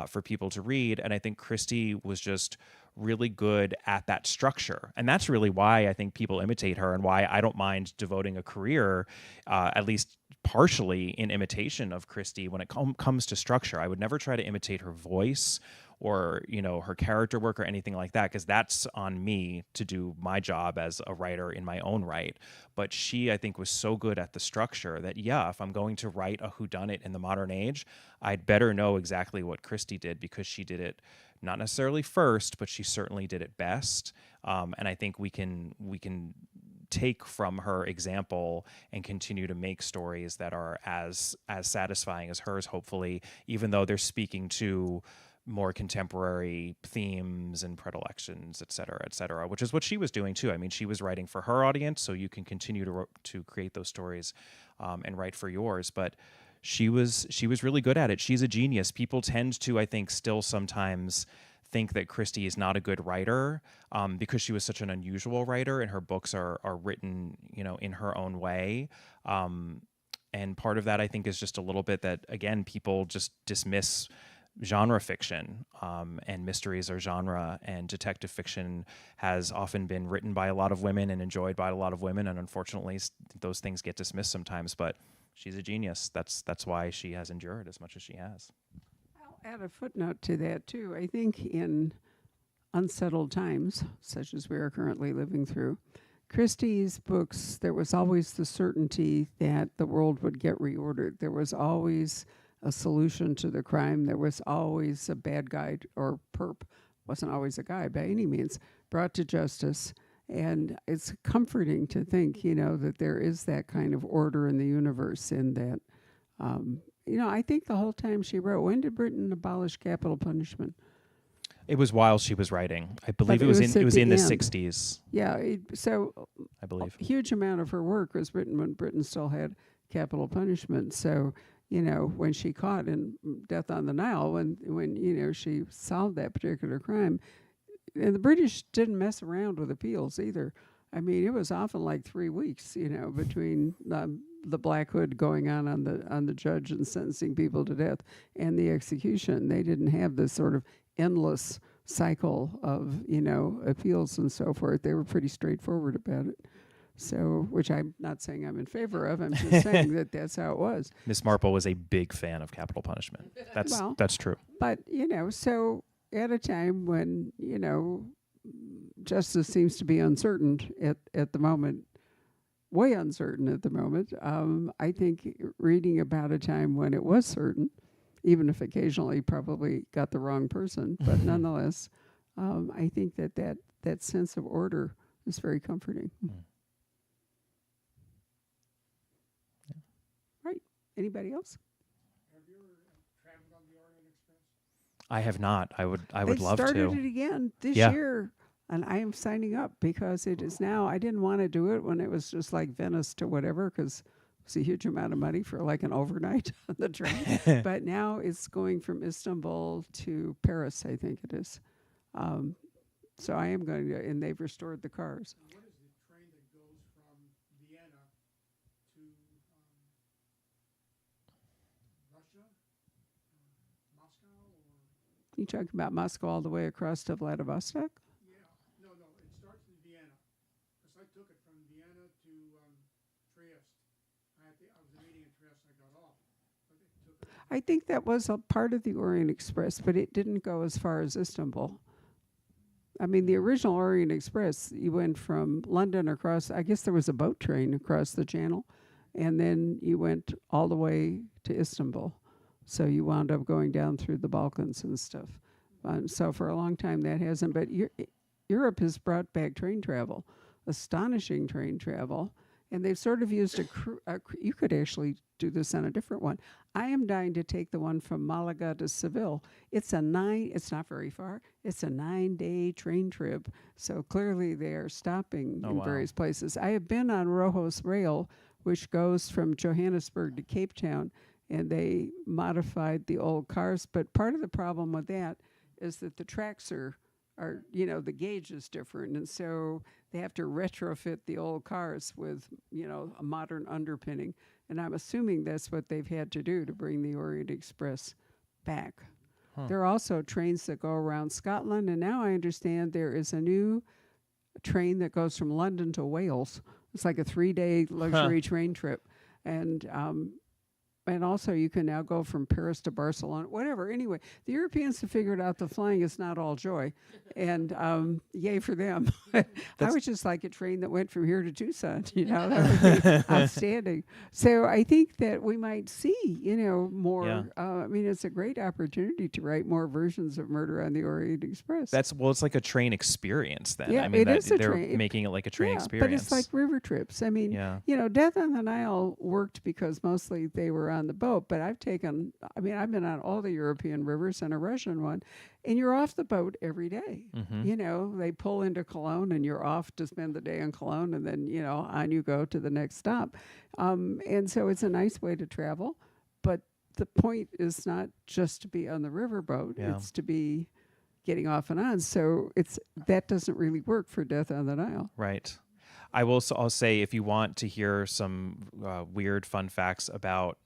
for people to read. And I think Christie was just really good at that structure. And that's really why I think people imitate her and why I don't mind devoting a career, at least partially in imitation of Christie when it comes to structure. I would never try to imitate her voice or, her character work or anything like that, because that's on me to do my job as a writer in my own right. But she, I think, was so good at the structure that, if I'm going to write a whodunit in the modern age, I'd better know exactly what Christie did, because she did it not necessarily first, but she certainly did it best. And I think we can take from her example and continue to make stories that are as satisfying as hers, hopefully, even though they're speaking to more contemporary themes and predilections, et cetera, which is what she was doing too. I mean, she was writing for her audience, so you can continue to create those stories and write for yours. But she was really good at it. She's a genius. People tend to, I think, still sometimes think that Christie is not a good writer because she was such an unusual writer, and her books are written, in her own way. And part of that, I think, is just a little bit that, again, people just dismiss genre fiction, and mysteries are genre, and detective fiction has often been written by a lot of women and enjoyed by a lot of women, and unfortunately those things get dismissed sometimes. But she's a genius. That's why she has endured as much as she has. I'll add a footnote to that too. I think in unsettled times, such as we are currently living through, Christie's books, there was always the certainty that the world would get reordered. There was always a solution to the crime. There was always a bad guy, or perp, wasn't always a guy by any means, brought to justice. And it's comforting to think, that there is that kind of order in the universe, in that, I think the whole time she wrote, when did Britain abolish capital punishment? It was while she was writing. I believe it was in the 60s. Yeah, I believe. A huge amount of her work was written when Britain still had capital punishment. So, when she caught in Death on the Nile, when she solved that particular crime, and the British didn't mess around with appeals either. I mean, it was often like 3 weeks, between the Black Hood going on the judge and sentencing people to death and the execution. They didn't have this sort of endless cycle of, appeals and so forth. They were pretty straightforward about it. So, which I'm not saying I'm in favor of. I'm just saying that that's how it was. Miss Marple was a big fan of capital punishment. That's true. But, so at a time when, justice seems to be uncertain at the moment, way uncertain at the moment, I think reading about a time when it was certain, even if occasionally probably got the wrong person, but nonetheless, I think that sense of order is very comforting. Right. Anybody else? Have you ever traveled on the Orient Express? I have not. I would They love to. started it again this year, and I am signing up because it is now. I didn't want to do it when it was just like Venice to whatever, because it's a huge amount of money for like an overnight on the train. But now it's going from Istanbul to Paris, I think it is. So I am going to, and they've restored the cars. What is the train that goes from Vienna to Russia, Moscow, or? You talking about Moscow all the way across to Vladivostok? Yeah, no, it starts in Vienna. Because I took it from Vienna to Trieste. I was in a meeting in Trieste, I got off. But it took I think that was a part of the Orient Express, but it didn't go as far as Istanbul. I mean, the original Orient Express, you went from London across, I guess there was a boat train across the channel, and then you went all the way to Istanbul. So you wound up going down through the Balkans and stuff. So for a long time that hasn't, but Europe has brought back train travel, astonishing train travel, and they've sort of used you could actually do this on a different one, I am dying to take the one from Malaga to Seville. It's not very far. It's a 9-day train trip. So clearly they are stopping Oh, in wow. various places. I have been on Rojos Rail, which goes from Johannesburg to Cape Town, and they modified the old cars. But part of the problem with that is that the tracks are the gauge is different, and so they have to retrofit the old cars with a modern underpinning. And I'm assuming that's what they've had to do to bring the Orient Express back. There are also trains that go around Scotland, and now I understand there is a new train that goes from London to Wales. It's like a 3-day luxury train trip, and also you can now go from Paris to Barcelona, whatever. Anyway, the Europeans have figured out the flying is not all joy, and yay for them. I would just like a train that went from here to Tucson. That would be outstanding. So I think that we might see, more. Yeah. I mean, it's a great opportunity to write more versions of Murder on the Orient Express. It's like a train experience then. Yeah, I mean, it is a they're train. making it like a train yeah, experience. but it's like river trips. I mean, Yeah. Death on the Nile worked because mostly they were on the boat, but I've been on all the European rivers and a Russian one, and you're off the boat every day. Mm-hmm. They pull into Cologne and you're off to spend the day in Cologne, and then, on you go to the next stop. And so it's a nice way to travel, but the point is not just to be on the riverboat, Yeah. it's to be getting off and on. So that doesn't really work for Death on the Nile. Right. I'll say, if you want to hear some weird fun facts about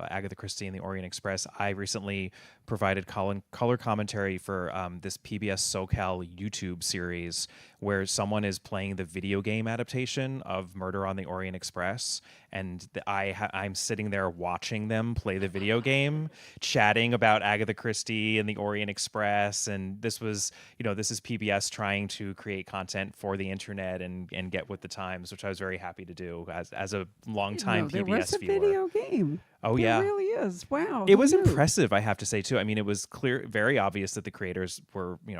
Agatha Christie and the Orient Express, I recently provided color commentary for this PBS SoCal YouTube series where someone is playing the video game adaptation of Murder on the Orient Express, and I'm sitting there watching them play the video game, chatting about Agatha Christie and the Orient Express, and this is PBS trying to create content for the internet and get with the times, which I was very happy to do as a longtime there PBS was a viewer. video game. Oh, There yeah. really is. Wow. It who was knew? impressive, I have to say, too. I mean, it was very obvious that the creators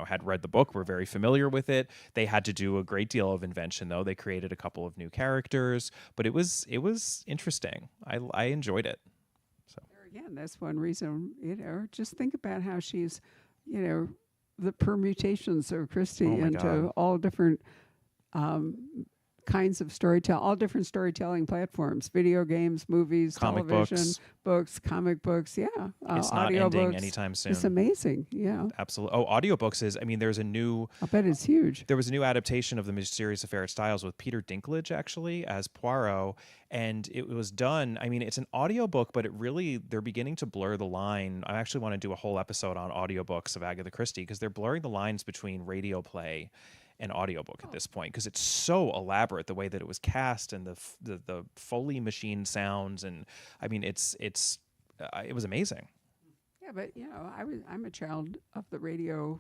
had read the book, were very familiar with it. They had to do a great deal of invention, though. They created a couple of new characters, but it was interesting. I enjoyed it. So There again, that's one reason, just think about how she's, the permutations of Christie Oh my into God. all different kinds of storytelling, all different storytelling platforms, video games, movies, Comic television, books, comic books. Yeah. it's not ending audiobooks. anytime soon. It's amazing. Yeah. Absolutely. Oh, audiobooks I'll bet it's huge. There was a new adaptation of The Mysterious Affair at Styles with Peter Dinklage, actually, as Poirot. And it was done, I mean, it's an audiobook, but they're beginning to blur the line. I actually want to do a whole episode on audiobooks of Agatha Christie because they're blurring the lines between radio play and audiobook at this point, because it's so elaborate, the way that it was cast and the Foley machine sounds. And I mean, it was amazing. Yeah, but I'm a child of the radio,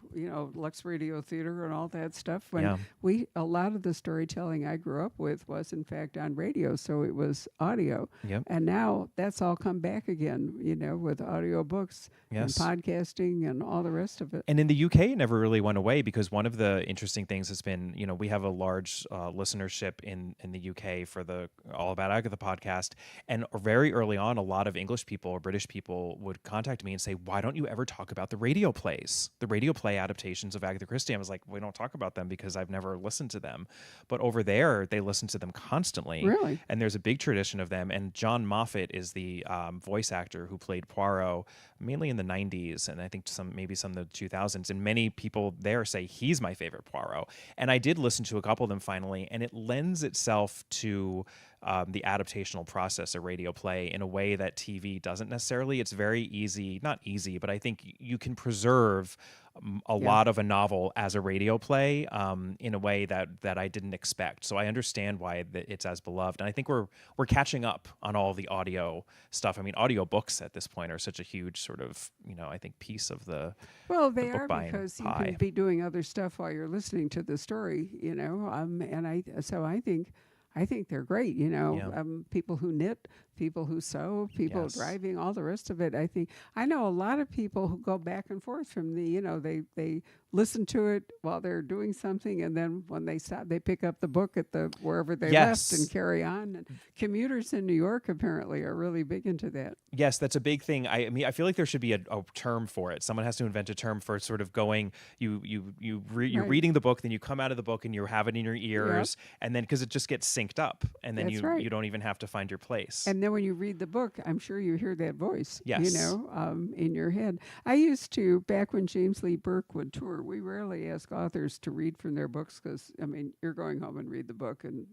Lux Radio Theater and all that stuff. When Yeah. a lot of the storytelling I grew up with was in fact on radio, so it was audio. Yep. And now that's all come back again, with audiobooks Yes. and podcasting and all the rest of it. And in the UK, it never really went away, because one of the interesting things has been, we have a large listenership in the UK for the All About Agatha podcast. And very early on, a lot of English people or British people would contact me and say, why don't you ever talk about the radio plays, the radio play adaptations of Agatha Christie? I was like, we don't talk about them because I've never listened to them. But over there, they listen to them constantly. Really? And there's a big tradition of them. And John Moffat is the voice actor who played Poirot mainly in the 90s, and I think maybe some of the 2000s. And many people there say he's my favorite Poirot. And I did listen to a couple of them finally, and it lends itself to the adaptational process of radio play in a way that TV doesn't necessarily. It's very easy, not easy, but I think you can preserve a lot of a novel as a radio play in a way that I didn't expect. So I understand why it's as beloved. And I think we're catching up on all the audio stuff. I mean, audiobooks at this point are such a huge sort of, I think, piece of the They book are, buying because you pie. can be doing other stuff while you're listening to the story, and I think I think they're great. You know, Yeah. people who knit, people who sew, people Yes. driving, all the rest of it. I know a lot of people who go back and forth from they listen to it while they're doing something, and then when they stop, they pick up the book at the wherever they left and Yes. carry on. And commuters in New York apparently are really big into that. Yes, that's a big thing. I mean, I feel like there should be a term for it. Someone has to invent a term for sort of going. You're Right. reading the book, then you come out of the book and you have it in your ears, and then because it just gets synced up, and then That's right. you don't even have to find your place. And then when you read the book, I'm sure you hear that voice, Yes. in your head. I used to, back when James Lee Burke would tour, we rarely ask authors to read from their books because, I mean, you're going home and read the book. And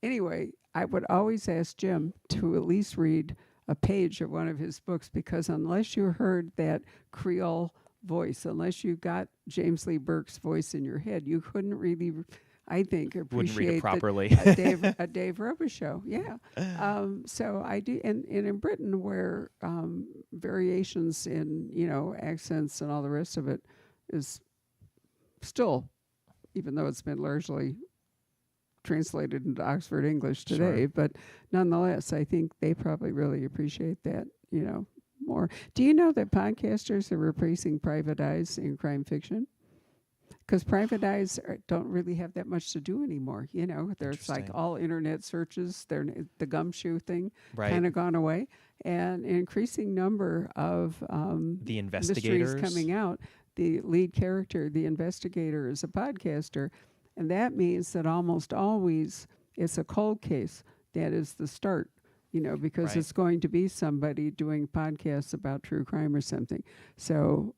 anyway, I would always ask Jim to at least read a page of one of his books, because unless you heard that Creole voice, unless you got James Lee Burke's voice in your head, you couldn't really, I think, Wouldn't read appreciate it properly. a Dave Robichaux. Yeah. So I do, and in Britain, where variations in accents and all the rest of it is still, even though it's been largely translated into Oxford English today, Sure. but nonetheless, I think they probably really appreciate that, more. Do you know that podcasters are replacing private eyes in crime fiction? Because private eyes don't really have that much to do anymore. There's like Interesting. all internet searches. The gumshoe thing Right. kind of gone away, and an increasing number of The mysteries investigators coming out. The lead character, the investigator, is a podcaster, and that means that almost always it's a cold case. That is the start. Because Right. it's going to be somebody doing podcasts about true crime or something. So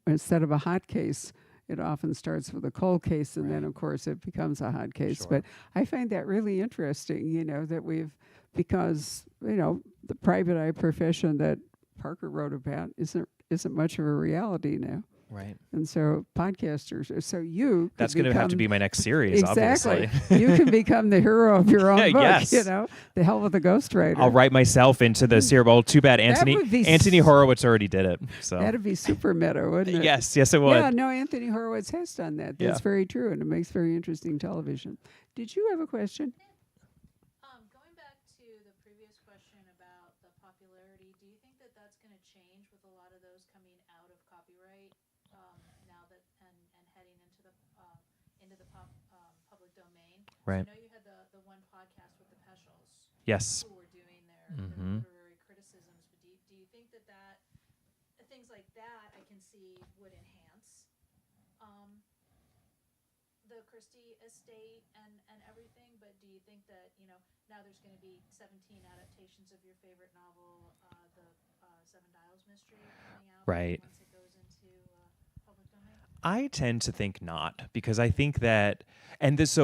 instead of a hot case, it often starts with a cold case, and then, Right. of course, it becomes a hot case. Sure. But I find that really interesting, that because the private eye profession that Parker wrote about isn't much of a reality now. Right. And so podcasters, so you could That's going to have to become- be my next series, exactly. obviously. You can become the hero of your own book. Yes. The hell with the ghostwriter. I'll write myself into the series. Well, too bad Anthony would be Horowitz already did it. So That'd be super meta, wouldn't it? yes, it would. Yeah, no, Anthony Horowitz has done that. That's Yeah. very true, and it makes very interesting television. Did you have a question? Going back to the previous question about the popularity, do you think that that's going to change with a lot of those coming out of copyright now that and heading into the public domain? Right. I know you had the one podcast with the Peschels Yes. who were doing their Mhm. literary criticisms, but do you think that things like that I can see would enhance the Christie estate and everything, but do you think that, now there's going to be 17 adaptations of your favorite novel, the Seven Dials mystery coming out Right. once it goes into public domain? I tend to think not, because I think that, and this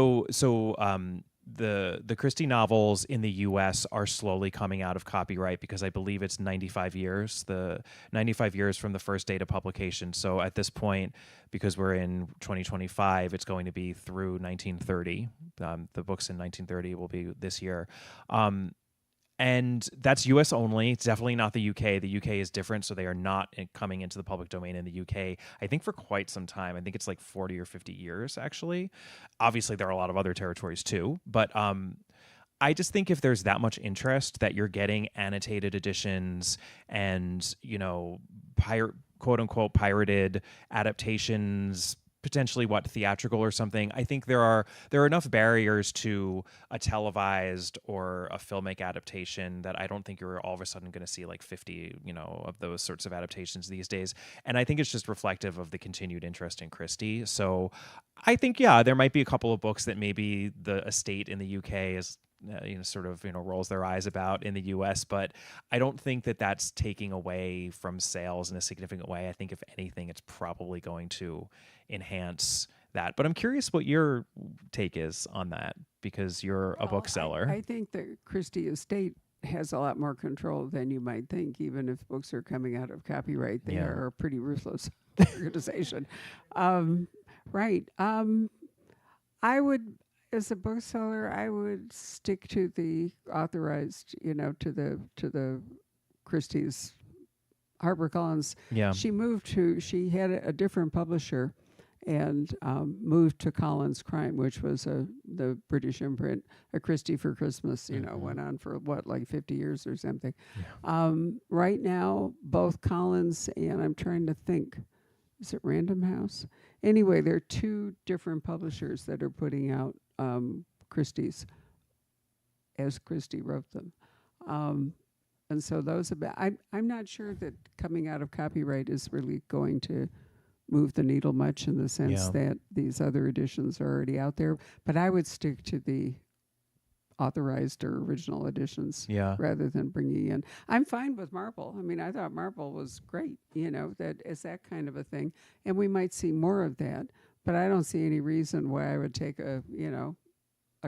the Christie novels in the U.S. are slowly coming out of copyright, because I believe it's 95 years, the 95 years from the first date of publication. So at this point, because we're in 2025, it's going to be through 1930. The books in 1930 will be this year. And that's U.S. only. It's definitely not the U.K. The U.K. is different, so they are not coming into the public domain in the U.K., I think, for quite some time. I think it's like 40 or 50 years, actually. Obviously, there are a lot of other territories, too. But I just think if there's that much interest that you're getting annotated editions and, quote-unquote pirated adaptations, potentially theatrical or something. I think there are enough barriers to a televised or a filmic adaptation that I don't think you're all of a sudden going to see like 50, of those sorts of adaptations these days. And I think it's just reflective of the continued interest in Christie. So I think, there might be a couple of books that maybe the estate in the UK is rolls their eyes about in the US, but I don't think that that's taking away from sales in a significant way. I think if anything, it's probably going to enhance that. But I'm curious what your take is on that, because you're a Well, bookseller. I think the Christie estate has a lot more control than you might think, even if books are coming out of copyright. They Yeah. are a pretty ruthless organization. Right. I would, as a bookseller, I would stick to the authorized, to the Christie's. HarperCollins. Yeah. She had a different publisher, and moved to Collins Crime, which was the British imprint, A Christie for Christmas, went on for like 50 years or something. Yeah. Right now, both Collins and I'm trying to think, is it Random House? Anyway, there are two different publishers that are putting out Christie's as Christie wrote them. And so those I'm not sure that coming out of copyright is really going to move the needle much in the sense that these other editions are already out there. But I would stick to the authorized or original editions rather than bringing in. I'm fine with Marple. I mean, I thought Marple was great, that is that kind of a thing. And we might see more of that. But I don't see any reason why I would take a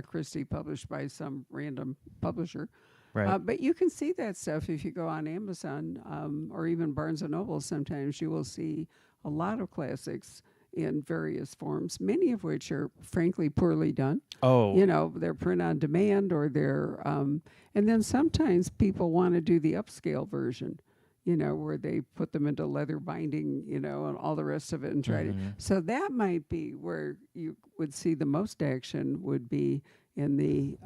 Christie published by some random publisher. Right. But you can see that stuff if you go on Amazon or even Barnes & Noble. Sometimes you will see a lot of classics in various forms, many of which are frankly poorly done. Oh. They're print on demand or they're... and then sometimes people want to do the upscale version, where they put them into leather binding, and all the rest of it and try to... So that might be where you would see the most action would be in the...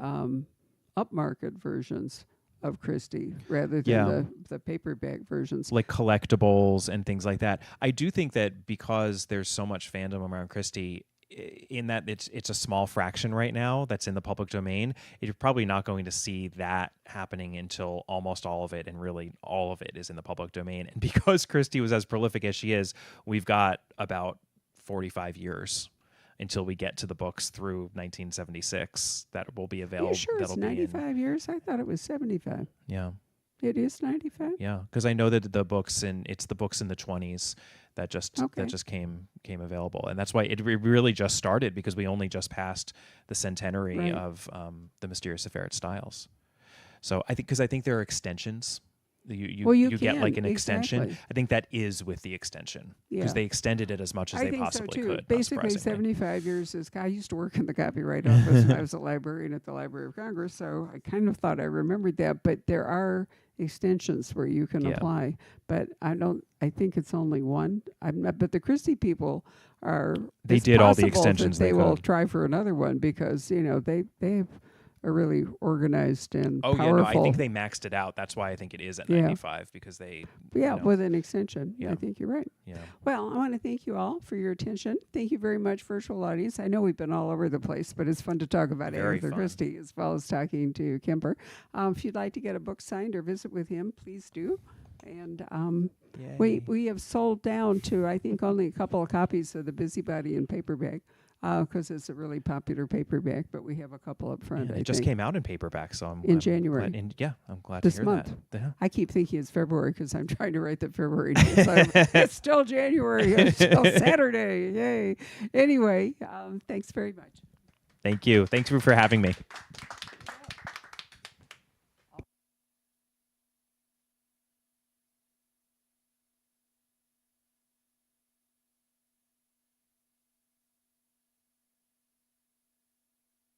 upmarket versions of Christie rather than the paperback versions. Like collectibles and things like that. I do think that because there's so much fandom around Christie, in that it's a small fraction right now that's in the public domain, you're probably not going to see that happening until almost all of it, and really all of it, is in the public domain. And because Christie was as prolific as she is, we've got about 45 years until we get to the books through 1976 that will be available. Are you sure it's 95 years? I thought it was 75. Yeah. It is 95? Yeah, because I know that the books in the 20s that just came available, and that's why it really just started, because we only just passed the centenary of The Mysterious Affair at Styles. So I think there are extensions. You get like an extension. Exactly. I think that is with the extension, because they extended it as much as they possibly could. Basically, 75 years is. I used to work in the copyright office, and I was a librarian at the Library of Congress, so I kind of thought I remembered that. But there are extensions where you can apply, but I think it's only one. But the Christie people are. They did all the extensions they will try for another one, because they've are really organized and powerful. Yeah, no, I think they maxed it out. That's why I think it is at 95, because they... with an extension. Yeah. I think you're right. Yeah. Well, I want to thank you all for your attention. Thank you very much, virtual audience. I know we've been all over the place, but it's fun to talk about Agatha Christie as well as talking to Kemper. If you'd like to get a book signed or visit with him, please do. And we have sold down to, I think, only a couple of copies of The Busybody in paperback, because it's a really popular paperback, but we have a couple up front. It just came out in paperback, so I'm January. I'm glad this to hear month. that. Yeah. I keep thinking it's February because I'm trying to write the February date. So it's still January. It's still Saturday. Yay. Anyway, thanks very much. Thank you. Thanks for having me.